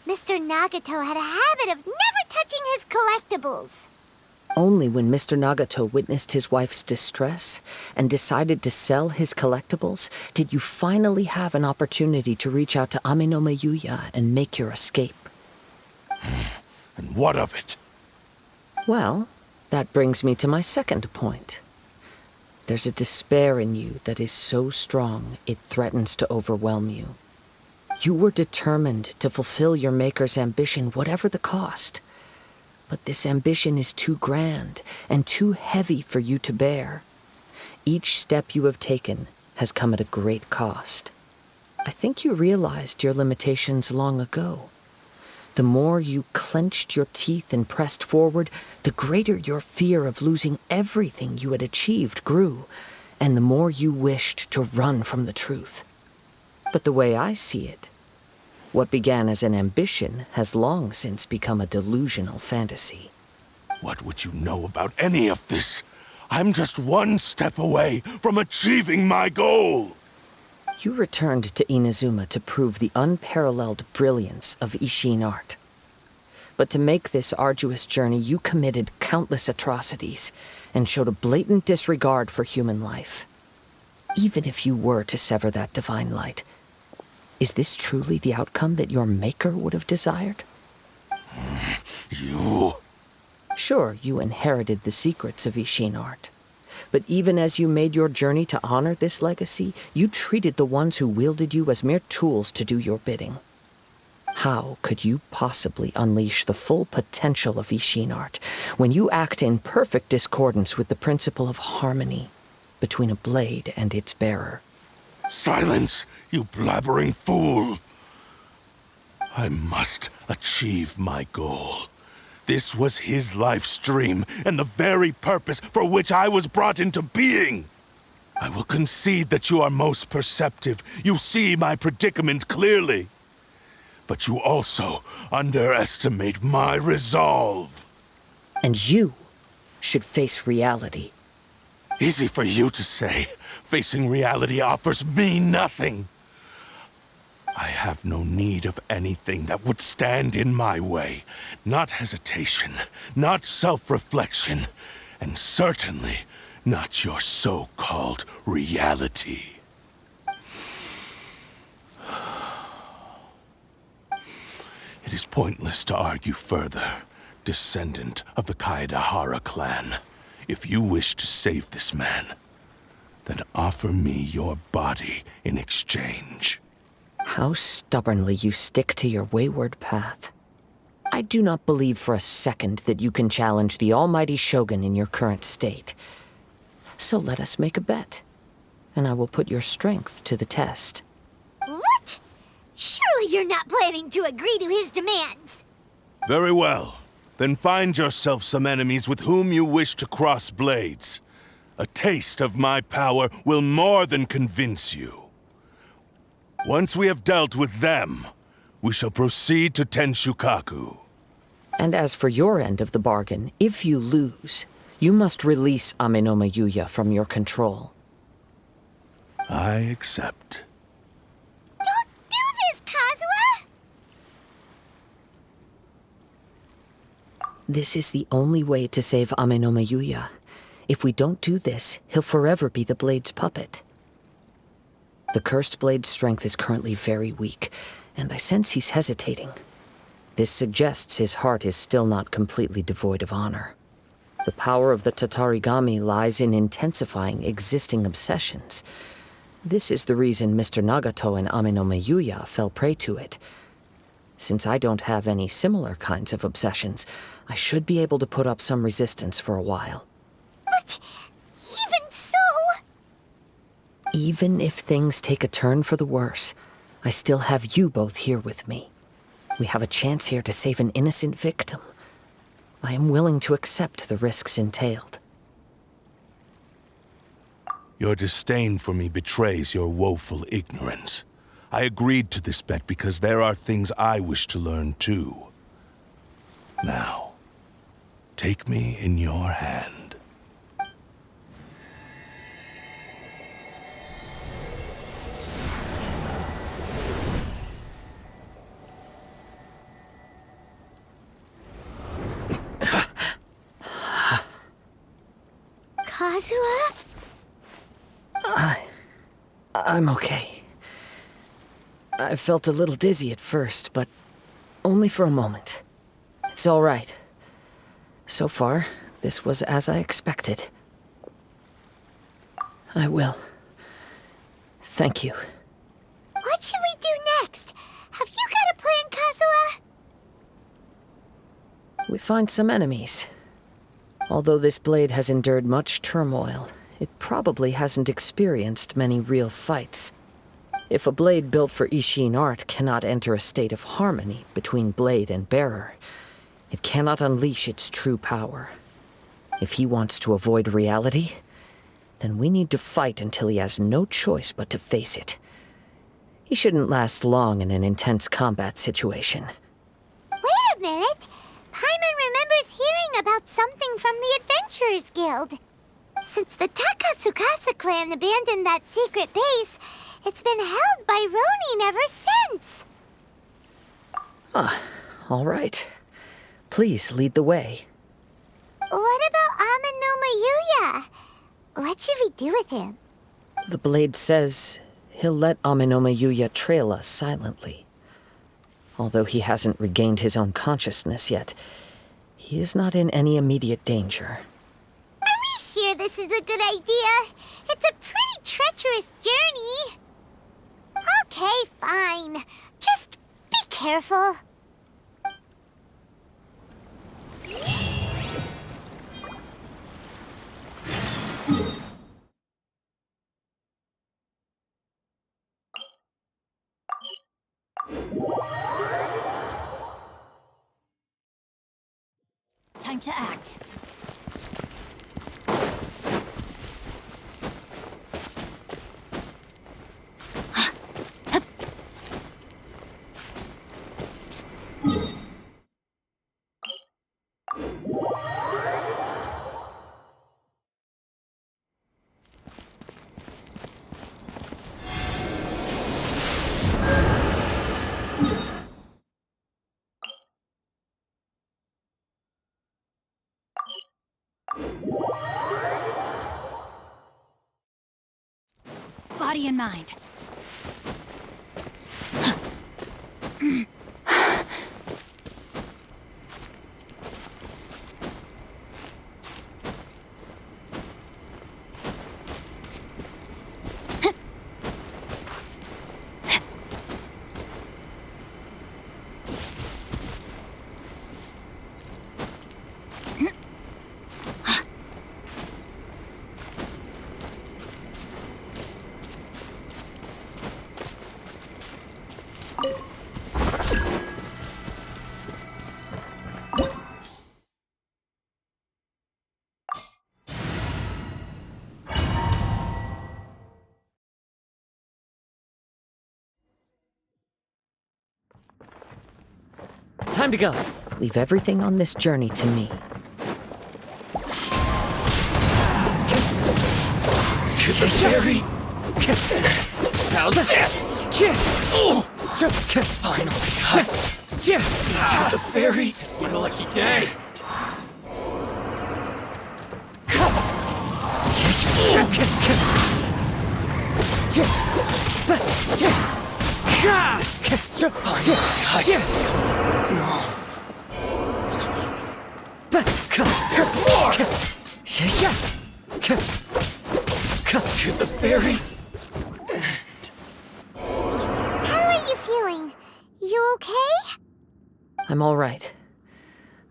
Mr. Nagato had a habit of never touching his collectibles. Only when Mr. Nagato witnessed his wife's distress and decided to sell his collectibles did you finally have an opportunity to reach out to Amenoma Yuya and make your escape. And what of it? Well, that brings me to my second point. There's a despair in you that is so strong it threatens to overwhelm you. You were determined to fulfill your maker's ambition, whatever the cost. But this ambition is too grand and too heavy for you to bear. Each step you have taken has come at a great cost. I think you realized your limitations long ago. The more you clenched your teeth and pressed forward, the greater your fear of losing everything you had achieved grew, and the more you wished to run from the truth. But the way I see it, what began as an ambition has long since become a delusional fantasy. What would you know about any of this? I'm just one step away from achieving my goal. You returned to Inazuma to prove the unparalleled brilliance of Ishin art. But to make this arduous journey, you committed countless atrocities and showed a blatant disregard for human life. Even if you were to sever that divine light, is this truly the outcome that your maker would have desired? You... Sure, you inherited the secrets of Ishin art. But even as you made your journey to honor this legacy, you treated the ones who wielded you as mere tools to do your bidding. How could you possibly unleash the full potential of Ishin art when you act in perfect discordance with the principle of harmony between a blade and its bearer? Silence, you blabbering fool! I must achieve my goal. This was his life's dream, and the very purpose for which I was brought into being. I will concede that you are most perceptive. You see my predicament clearly. But you also underestimate my resolve. And you should face reality. Easy for you to say. Facing reality offers me nothing. I have no need of anything that would stand in my way. Not hesitation, not self-reflection, and certainly not your so-called reality. It is pointless to argue further, descendant of the Kaedahara clan. If you wish to save this man, then offer me your body in exchange. How stubbornly you stick to your wayward path. I do not believe for a second that you can challenge the almighty Shogun in your current state. So let us make a bet, and I will put your strength to the test. What? Surely you're not planning to agree to his demands. Very well. Then find yourself some enemies with whom you wish to cross blades. A taste of my power will more than convince you. Once we have dealt with them, we shall proceed to Tenshukaku. And as for your end of the bargain, if you lose, you must release Amenoma Yuya from your control. I accept. Don't do this, Kazuha! This is the only way to save Ame no miHoYo. If we don't do this, he'll forever be the Blade's puppet. The Cursed Blade's strength is currently very weak, and I sense he's hesitating. This suggests his heart is still not completely devoid of honor. The power of the Tatarigami lies in intensifying existing obsessions. This is the reason Mr. Nagato and Ame no miHoYo fell prey to it. Since I don't have any similar kinds of obsessions, I should be able to put up some resistance for a while. But even so... Even if things take a turn for the worse, I still have you both here with me. We have a chance here to save an innocent victim. I am willing to accept the risks entailed. Your disdain for me betrays your woeful ignorance. I agreed to this bet because there are things I wish to learn too. Now, take me in your hand. Kazuha? I'm okay. I felt a little dizzy at first, but only for a moment. It's all right. So far, this was as I expected. I will. Thank you. What should we do next? Have you got a plan, Kazuha? We find some enemies. Although this blade has endured much turmoil, it probably hasn't experienced many real fights. If a blade built for Ishin art cannot enter a state of harmony between blade and bearer, it cannot unleash its true power. If he wants to avoid reality, then we need to fight until he has no choice but to face it. He shouldn't last long in an intense combat situation. Wait a minute! Paimon remembers hearing about something from the Adventurers Guild. Since the Takasukasa clan abandoned that secret base, it's been held by Ronin ever since. All right. Please lead the way. What about Ame no miHoYo? What should we do with him? The blade says he'll let Ame no miHoYo trail us silently. Although he hasn't regained his own consciousness yet, he is not in any immediate danger. Are we sure this is a good idea? It's a pretty treacherous journey. Okay, fine. Just be careful. Time to act. Body and mind. Time to go. Leave everything on this journey to me. Sherry! How's this? Finally. The fairy. It's my lucky day. To the fairy. How are you feeling? You okay? I'm all right.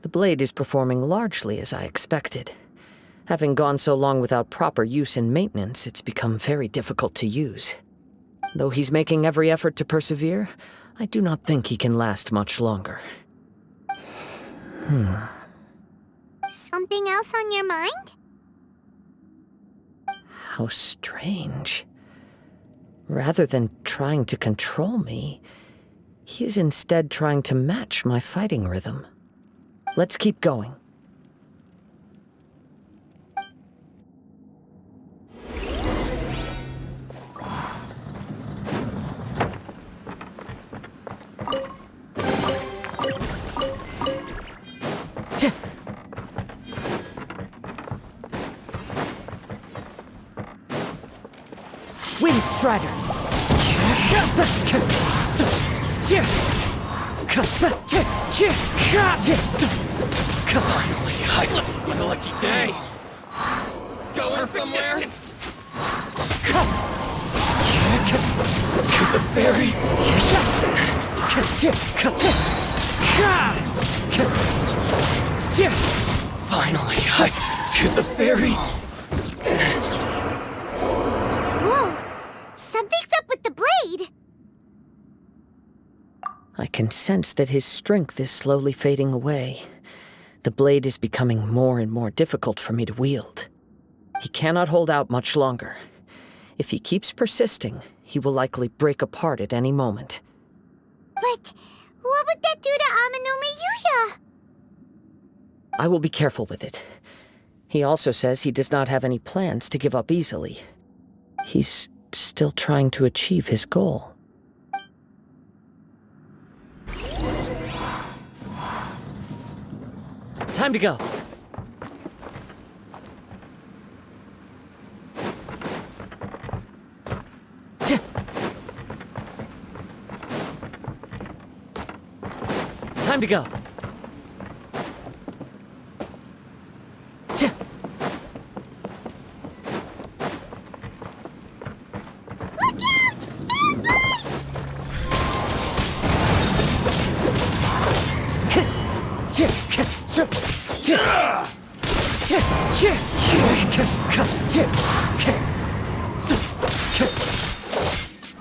The blade is performing largely as I expected. Having gone so long without proper use and maintenance, it's become very difficult to use. Though he's making every effort to persevere, I do not think he can last much longer. Something else on your mind? How strange. Rather than trying to control me, he is instead trying to match my fighting rhythm. Let's keep going. Wind Strider! Finally, it's my lucky day. Going somewhere? To the fairy. Finally, to the fairy. Whoa! Something's up with the blade! I can sense that his strength is slowly fading away. The blade is becoming more and more difficult for me to wield. He cannot hold out much longer. If he keeps persisting, he will likely break apart at any moment. But what would that do to Amano miHoYo? I will be careful with it. He also says he does not have any plans to give up easily. He's still trying to achieve his goal. Time to go. Time to go.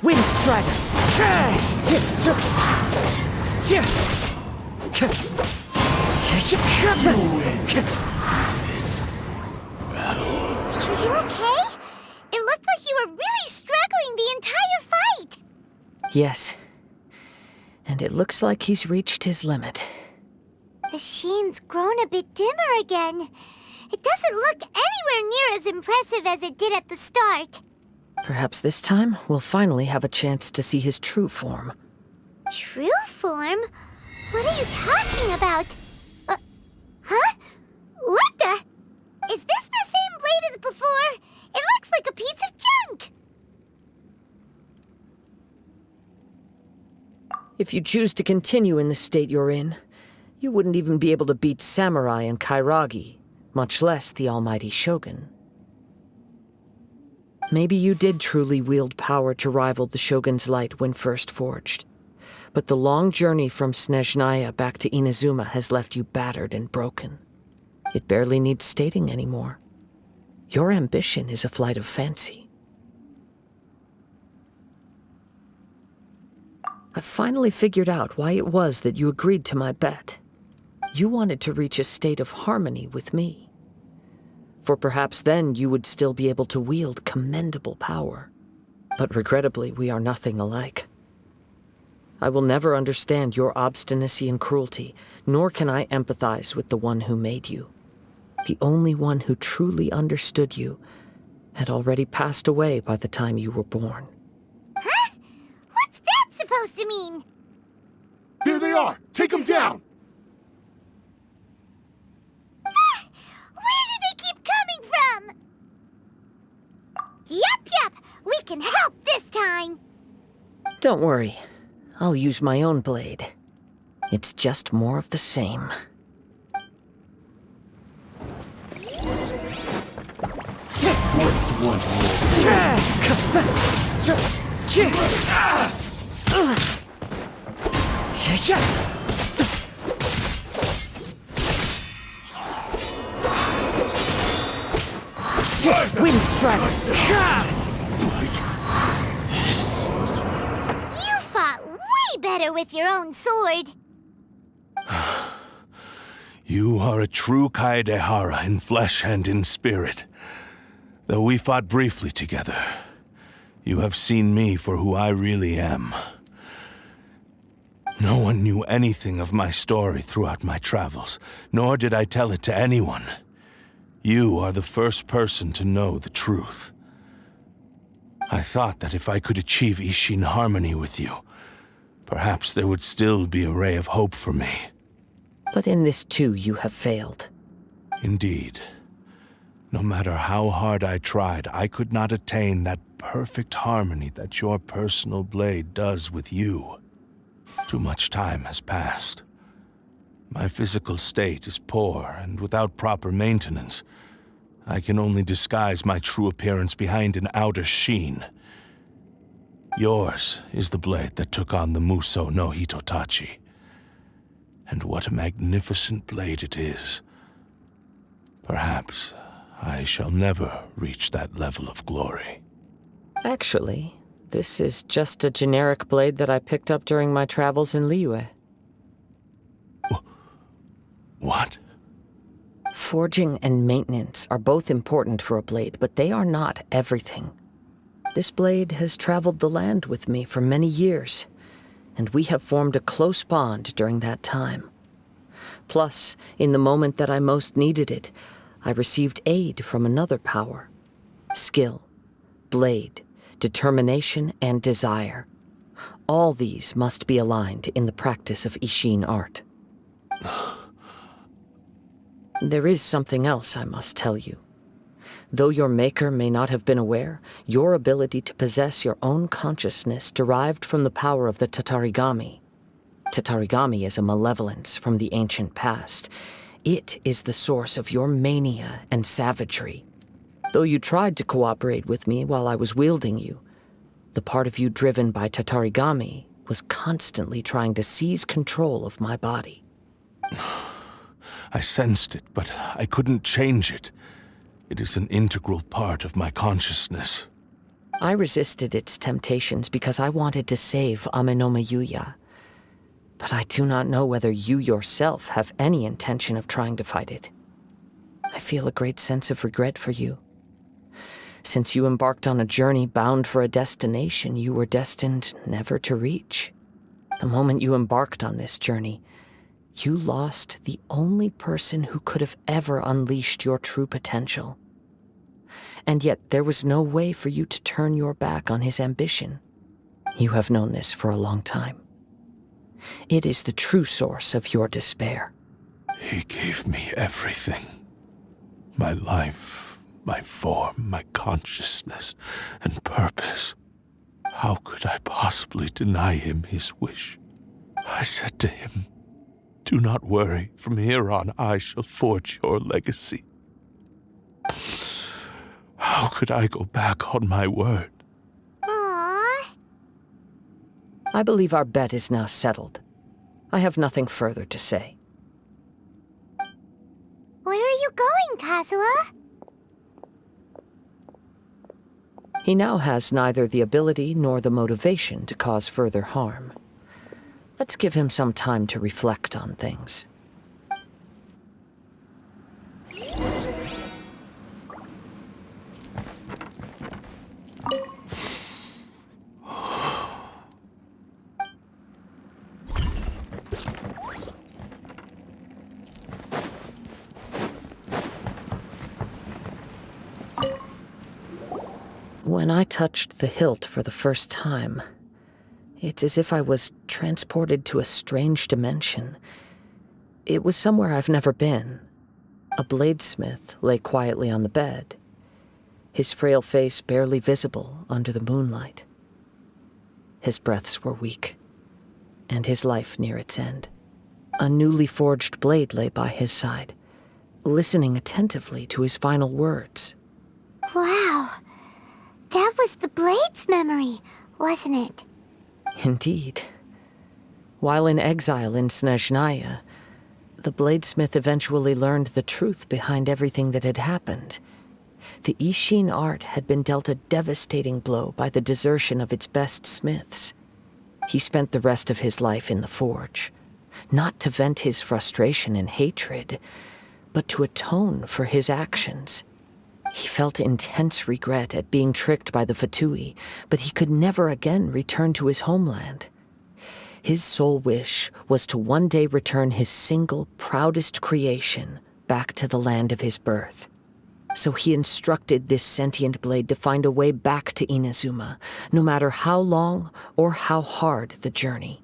Wind Strider! Are you okay? It looked like you were really struggling the entire fight! Yes. And it looks like he's reached his limit. The sheen's grown a bit dimmer again. It doesn't look anywhere near as impressive as it did at the start. Perhaps this time, we'll finally have a chance to see his true form. True form? What are you talking about? Huh? What the? Is this the same blade as before? It looks like a piece of junk! If you choose to continue in the state you're in, you wouldn't even be able to beat Samurai and Kairagi, much less the almighty Shogun. Maybe you did truly wield power to rival the Shogun's light when first forged. But the long journey from Snezhnaya back to Inazuma has left you battered and broken. It barely needs stating anymore. Your ambition is a flight of fancy. I finally figured out why it was that you agreed to my bet. You wanted to reach a state of harmony with me. For perhaps then you would still be able to wield commendable power. But regrettably, we are nothing alike. I will never understand your obstinacy and cruelty, nor can I empathize with the one who made you. The only one who truly understood you had already passed away by the time you were born. Huh? What's that supposed to mean? There they are! Take them down! Where do they keep coming from? Yup, we can help this time. Don't worry, I'll use my own blade. It's just more of the same. What's one Wind Strider! You fought way better with your own sword. You are a true Kaedehara in flesh and in spirit. Though we fought briefly together, you have seen me for who I really am. No one knew anything of my story throughout my travels, nor did I tell it to anyone. You are the first person to know the truth. I thought that if I could achieve Ishin harmony with you, perhaps there would still be a ray of hope for me. But in this too, you have failed. Indeed. No matter how hard I tried, I could not attain that perfect harmony that your personal blade does with you. Too much time has passed. My physical state is poor, and without proper maintenance, I can only disguise my true appearance behind an outer sheen. Yours is the blade that took on the Muso no Hitotachi. And what a magnificent blade it is. Perhaps I shall never reach that level of glory. Actually, this is just a generic blade that I picked up during my travels in Liyue. What? Forging and maintenance are both important for a blade, but they are not everything. This blade has traveled the land with me for many years, and we have formed a close bond during that time. Plus, in the moment that I most needed it, I received aid from another power. Skill, blade, determination, and desire. All these must be aligned in the practice of Ishin art. There is something else I must tell you. Though your maker may not have been aware, your ability to possess your own consciousness derived from the power of the Tatarigami. Tatarigami is a malevolence from the ancient past. It is the source of your mania and savagery. Though you tried to cooperate with me while I was wielding you, the part of you driven by Tatarigami was constantly trying to seize control of my body. I sensed it, but I couldn't change it. It is an integral part of my consciousness. I resisted its temptations because I wanted to save Amenoma Yuya. But I do not know whether you yourself have any intention of trying to fight it. I feel a great sense of regret for you. Since you embarked on a journey bound for a destination you were destined never to reach. The moment you embarked on this journey, you lost the only person who could have ever unleashed your true potential. And yet there was no way for you to turn your back on his ambition. You have known this for a long time. It is the true source of your despair. He gave me everything. My life, my form, my consciousness, and purpose. How could I possibly deny him his wish? I said to him, "Do not worry. From here on, I shall forge your legacy." How could I go back on my word? Aww. I believe our bet is now settled. I have nothing further to say. Where are you going, Kazuha? He now has neither the ability nor the motivation to cause further harm. Let's give him some time to reflect on things. When I touched the hilt for the first time, it's as if I was transported to a strange dimension. It was somewhere I've never been. A bladesmith lay quietly on the bed, his frail face barely visible under the moonlight. His breaths were weak, and his life near its end. A newly forged blade lay by his side, listening attentively to his final words. Wow. That was the blade's memory, wasn't it? Indeed. While in exile in Snezhnaya, the bladesmith eventually learned the truth behind everything that had happened. The Ishin art had been dealt a devastating blow by the desertion of its best smiths. He spent the rest of his life in the forge, not to vent his frustration and hatred, but to atone for his actions. He felt intense regret at being tricked by the Fatui, but he could never again return to his homeland. His sole wish was to one day return his single, proudest creation back to the land of his birth. So he instructed this sentient blade to find a way back to Inazuma, no matter how long or how hard the journey.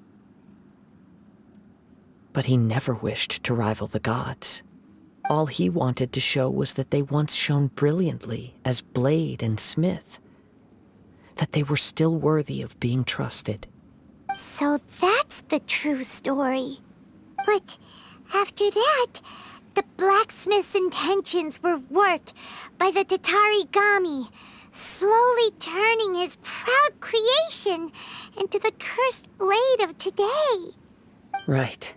But he never wished to rival the gods. All he wanted to show was that they once shone brilliantly as blade and smith, that they were still worthy of being trusted. So that's the true story. But after that, the blacksmith's intentions were worked by the Tatarigami, slowly turning his proud creation into the cursed blade of today. Right.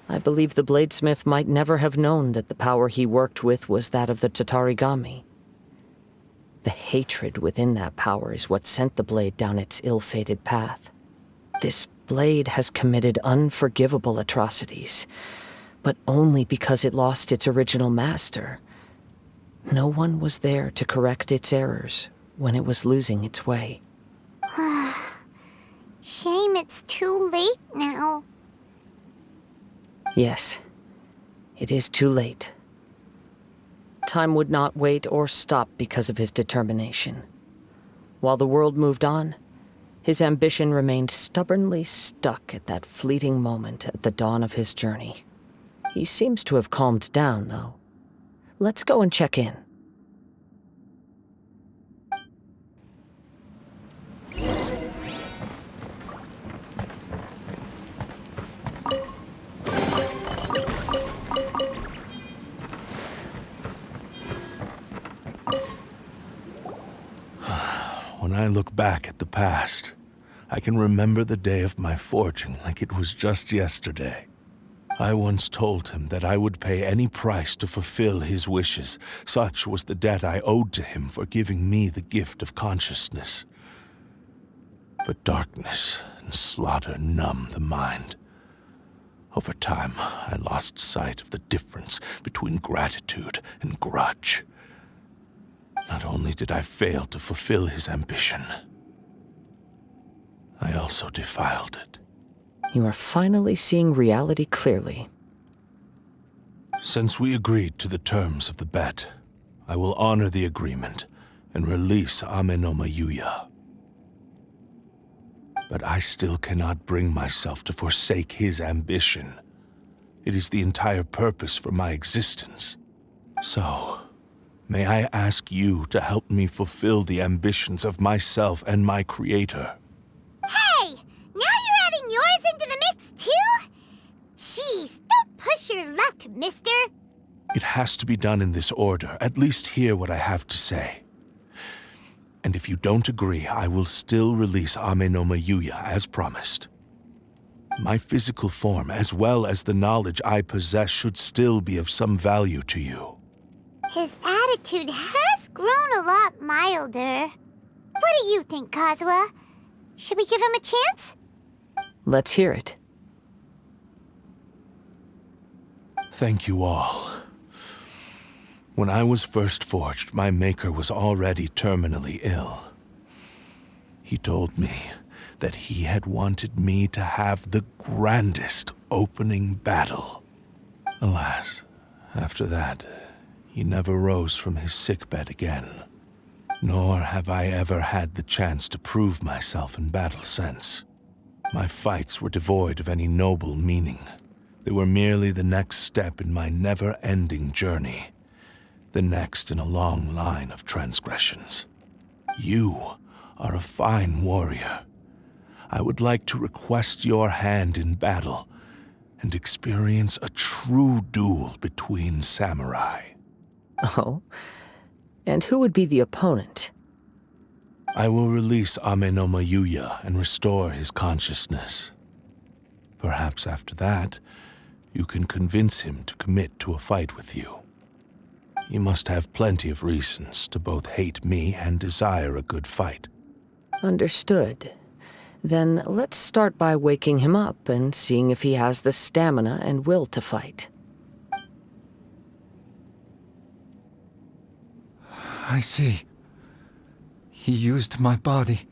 I believe the bladesmith might never have known that the power he worked with was that of the Tatarigami. The hatred within that power is what sent the blade down its ill-fated path. This blade has committed unforgivable atrocities, but only because it lost its original master. No one was there to correct its errors when it was losing its way. Shame it's too late now. Yes, it is too late. Time would not wait or stop because of his determination. While the world moved on, his ambition remained stubbornly stuck at that fleeting moment at the dawn of his journey. He seems to have calmed down, though. Let's go and check in. When I look back at the past, I can remember the day of my forging like it was just yesterday. I once told him that I would pay any price to fulfill his wishes. Such was the debt I owed to him for giving me the gift of consciousness. But darkness and slaughter numb the mind. Over time, I lost sight of the difference between gratitude and grudge. Not only did I fail to fulfill his ambition, I also defiled it. You are finally seeing reality clearly. Since we agreed to the terms of the bet, I will honor the agreement and release Ame no miHoYo. But I still cannot bring myself to forsake his ambition. It is the entire purpose for my existence. So, may I ask you to help me fulfill the ambitions of myself and my creator? Hey! Now you're adding yours into the mix, too? Jeez, don't push your luck, mister. It has to be done in this order. At least hear what I have to say. And if you don't agree, I will still release Ame no miHoYo as promised. My physical form, as well as the knowledge I possess, should still be of some value to you. His attitude has grown a lot milder. What do you think, Kazuha? Should we give him a chance? Let's hear it. Thank you all. When I was first forged, my maker was already terminally ill. He told me that he had wanted me to have the grandest opening battle. Alas, after that, he never rose from his sickbed again. Nor have I ever had the chance to prove myself in battle since. My fights were devoid of any noble meaning. They were merely the next step in my never-ending journey. The next in a long line of transgressions. You are a fine warrior. I would like to request your hand in battle and experience a true duel between samurai. Oh? And who would be the opponent? I will release miHoYo and restore his consciousness. Perhaps after that, you can convince him to commit to a fight with you. You must have plenty of reasons to both hate me and desire a good fight. Understood. Then let's start by waking him up and seeing if he has the stamina and will to fight. I see. He used my body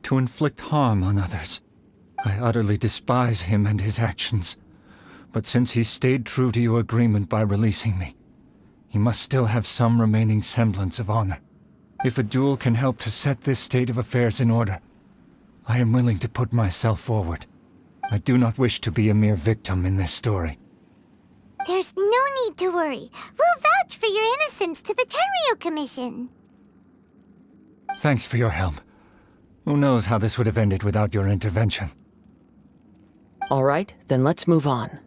to inflict harm on others. I utterly despise him and his actions. But since he stayed true to your agreement by releasing me, he must still have some remaining semblance of honor. If a duel can help to set this state of affairs in order, I am willing to put myself forward. I do not wish to be a mere victim in this story. There's no need to worry. We'll vouch for your innocence to the Tenryo Commission. Thanks for your help. Who knows how this would have ended without your intervention? All right, then let's move on.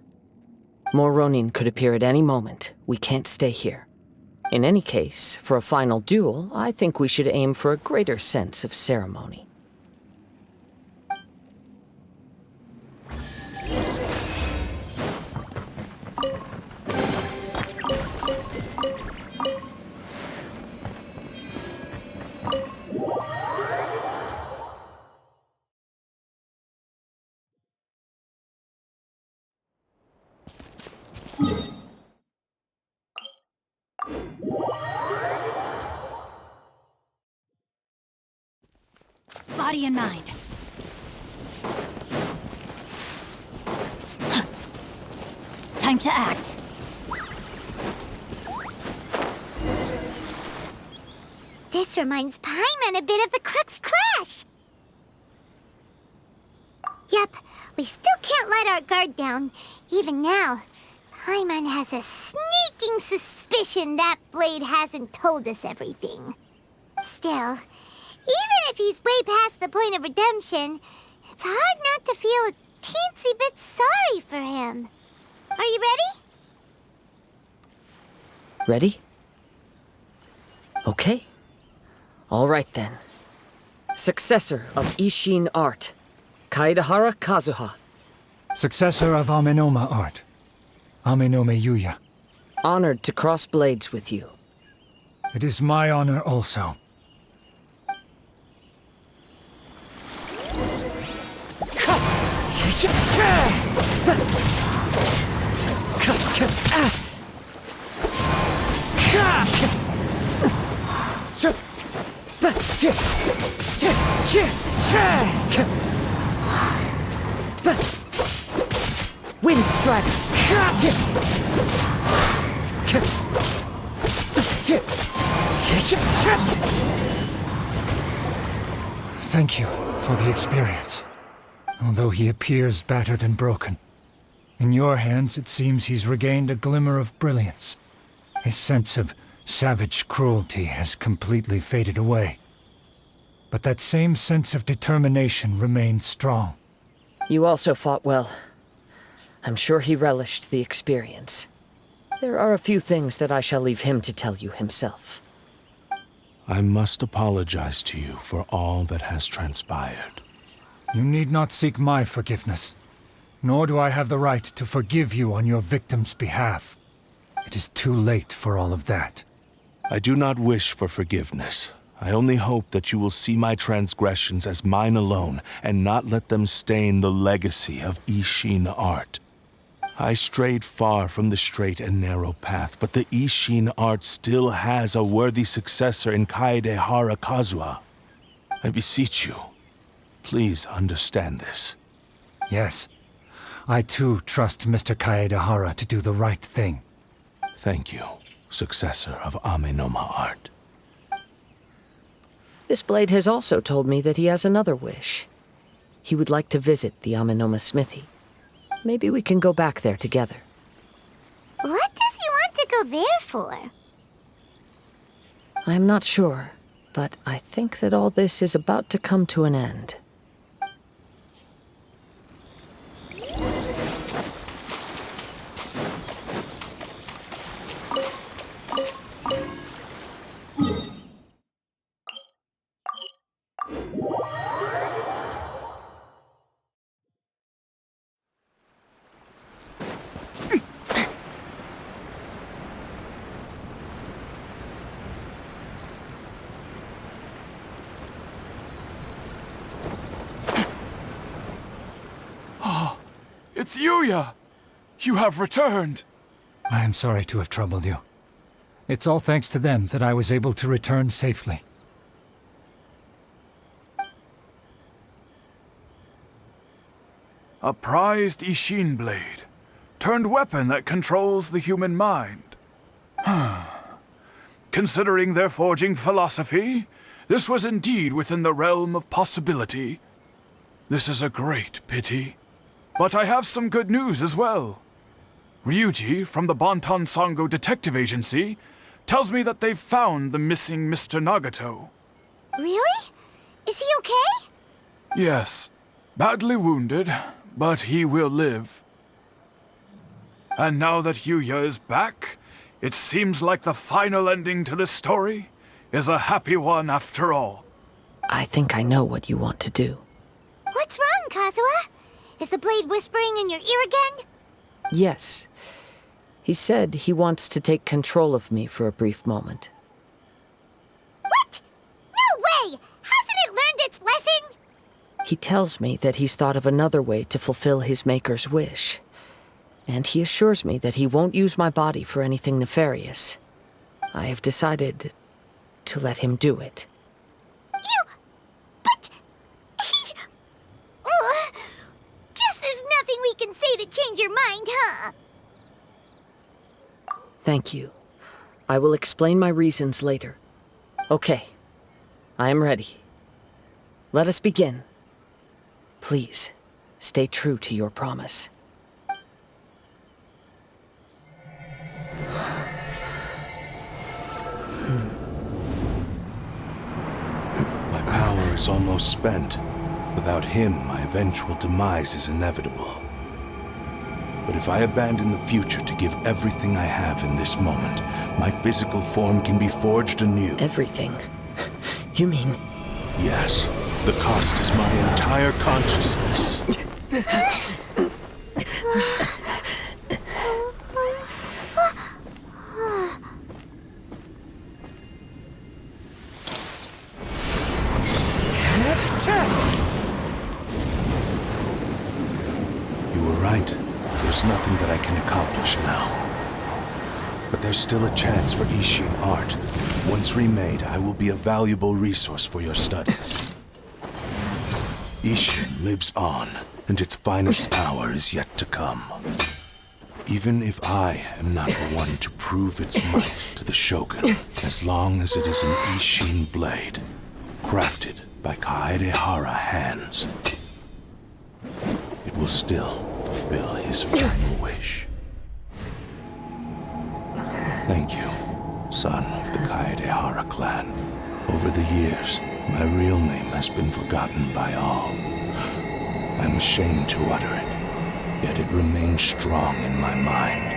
More Ronin could appear at any moment. We can't stay here. In any case, for a final duel, I think we should aim for a greater sense of ceremony. Body and mind. Time to act. This reminds Paimon a bit of the Crux Clash. Yep, we still can't let our guard down. Even now, Paimon has a sneaking suspicion that Blade hasn't told us everything. Still, even if he's way past the point of redemption, it's hard not to feel a teensy bit sorry for him. Are you ready? Ready? Okay. All right then. Successor of Ishin Art, Kaedahara Kazuha. Successor of Amenoma Art, miHoYo. Honored to cross blades with you. It is my honor also. Wind Strider. Thank you for the experience. Although he appears battered and broken, in your hands it seems he's regained a glimmer of brilliance. His sense of savage cruelty has completely faded away. But that same sense of determination remains strong. You also fought well. I'm sure he relished the experience. There are a few things that I shall leave him to tell you himself. I must apologize to you for all that has transpired. You need not seek my forgiveness, nor do I have the right to forgive you on your victim's behalf. It is too late for all of that. I do not wish for forgiveness. I only hope that you will see my transgressions as mine alone and not let them stain the legacy of Ishin Art. I strayed far from the straight and narrow path, but the Ishin Art still has a worthy successor in Kaedahara Kazuha. I beseech you, please understand this. Yes, I too trust Mr. Kaedahara to do the right thing. Thank you, successor of miHoYo Art. This blade has also told me that he has another wish. He would like to visit the Amenoma smithy. Maybe we can go back there together. What does he want to go there for? I'm not sure, but I think that all this is about to come to an end. It's Yuya! You have returned! I am sorry to have troubled you. It's all thanks to them that I was able to return safely. A prized Ishin blade, turned weapon that controls the human mind. Considering their forging philosophy, this was indeed within the realm of possibility. This is a great pity. But I have some good news as well. Ryuji, from the Bonton Sango Detective Agency, tells me that they've found the missing Mr. Nagato. Really? Is he okay? Yes, badly wounded, but he will live. And now that Yuya is back, it seems like the final ending to this story is a happy one after all. I think I know what you want to do. What's wrong, Kazuha? Is the blade whispering in your ear again? Yes. He said he wants to take control of me for a brief moment. What? No way! Hasn't it learned its lesson? He tells me that he's thought of another way to fulfill his maker's wish. And he assures me that he won't use my body for anything nefarious. I have decided to let him do it. But... Guess there's nothing we can say to change your mind, huh? Thank you. I will explain my reasons later. Okay. I am ready. Let us begin. Please, stay true to your promise. My power is almost spent. Without him, my eventual demise is inevitable. But if I abandon the future to give everything I have in this moment, my physical form can be forged anew. Everything? You mean... Yes. The cost is my entire consciousness. You were right. There's nothing that I can accomplish now. But there's still a chance for Ishin art. Once remade, I will be a valuable resource for your studies. Ishin lives on, and its finest hour is yet to come. Even if I am not the one to prove its might to the Shogun, as long as it is an Ishin blade, crafted by Kaedehara hands, it will still fulfill his final wish. Thank you, son of the Kaedehara clan. Over the years, my real name has been forgotten by all. I'm ashamed to utter it, yet it remains strong in my mind.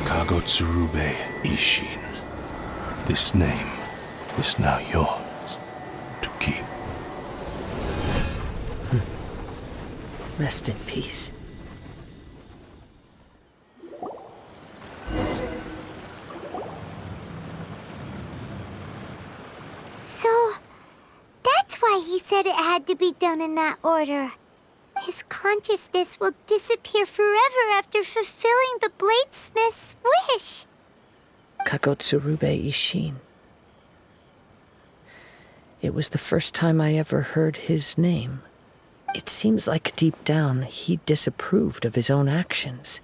Kagotsurube Ishin. This name is now yours to keep. Rest in peace. So, that's why he said it had to be done in that order. His consciousness will disappear forever after fulfilling the bladesmith's wish. Kagotsurube Ishin. It was the first time I ever heard his name. It seems like deep down he disapproved of his own actions,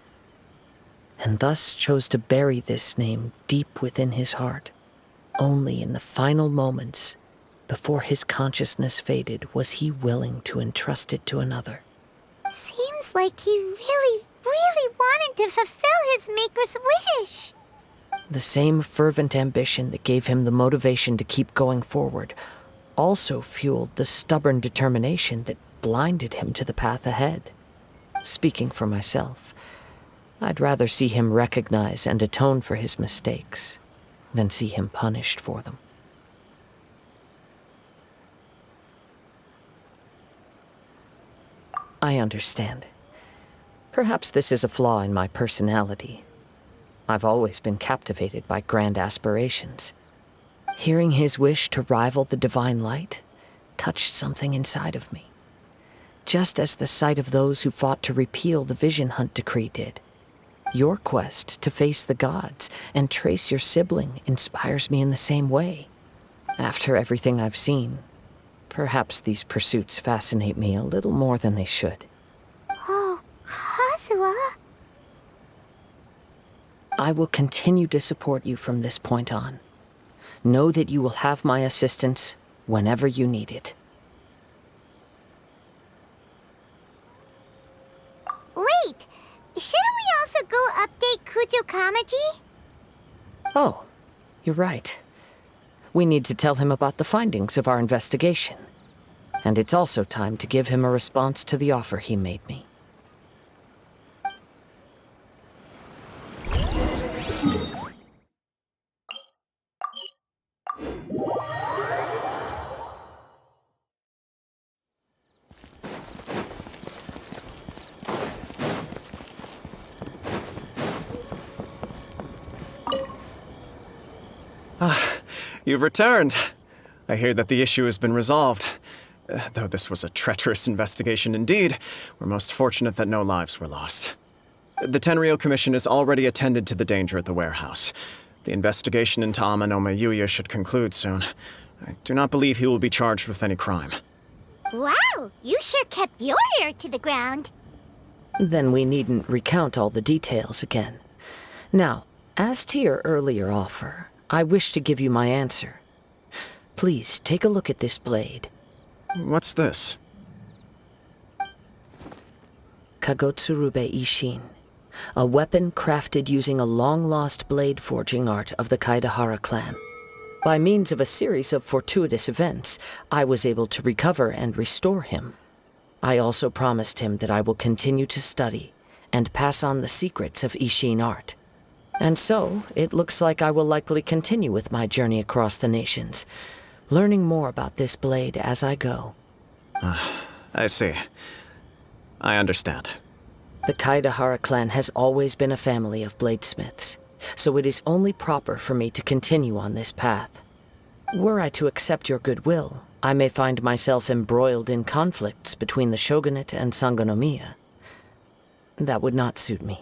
and thus chose to bury this name deep within his heart. Only in the final moments, before his consciousness faded, was he willing to entrust it to another. Seems like he really, really wanted to fulfill his maker's wish. The same fervent ambition that gave him the motivation to keep going forward also fueled the stubborn determination that blinded him to the path ahead. Speaking for myself, I'd rather see him recognize and atone for his mistakes than see him punished for them. I understand. Perhaps this is a flaw in my personality. I've always been captivated by grand aspirations. Hearing his wish to rival the divine light touched something inside of me, just as the sight of those who fought to repeal the Vision Hunt decree did. Your quest to face the gods and trace your sibling inspires me in the same way. After everything I've seen, perhaps these pursuits fascinate me a little more than they should. Oh, Kazuha. I will continue to support you from this point on. Know that you will have my assistance whenever you need it. Wait, shouldn't we also go update Kujo Kamaji? Oh, you're right. We need to tell him about the findings of our investigation. And it's also time to give him a response to the offer he made me. You've returned. I hear that the issue has been resolved. Though this was a treacherous investigation indeed, we're most fortunate that no lives were lost. The Tenryou Commission has already attended to the danger at the warehouse. The investigation into Ama no miHoYo should conclude soon. I do not believe he will be charged with any crime. Wow, you sure kept your ear to the ground. Then we needn't recount all the details again. Now, as to your earlier offer, I wish to give you my answer. Please, take a look at this blade. What's this? Kagotsurube Ishin, a weapon crafted using a long-lost blade forging art of the Kaidahara clan. By means of a series of fortuitous events, I was able to recover and restore him. I also promised him that I will continue to study and pass on the secrets of Ishin art. And so, it looks like I will likely continue with my journey across the nations, learning more about this blade as I go. I see. I understand. The Kaidahara clan has always been a family of bladesmiths, so it is only proper for me to continue on this path. Were I to accept your goodwill, I may find myself embroiled in conflicts between the shogunate and Sangonomiya. That would not suit me.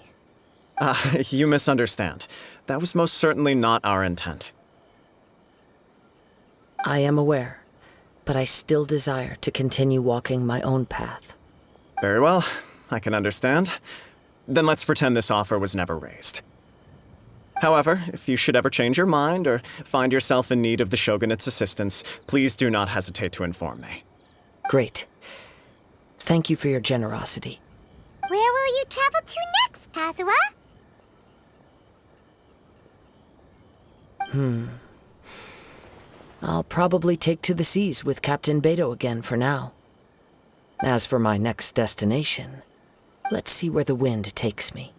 You misunderstand. That was most certainly not our intent. I am aware, but I still desire to continue walking my own path. Very well, I can understand. Then let's pretend this offer was never raised. However, if you should ever change your mind or find yourself in need of the Shogunate's assistance, please do not hesitate to inform me. Great. Thank you for your generosity. Where will you travel to next, Kazuha? I'll probably take to the seas with Captain Beto again for now. As for my next destination, let's see where the wind takes me.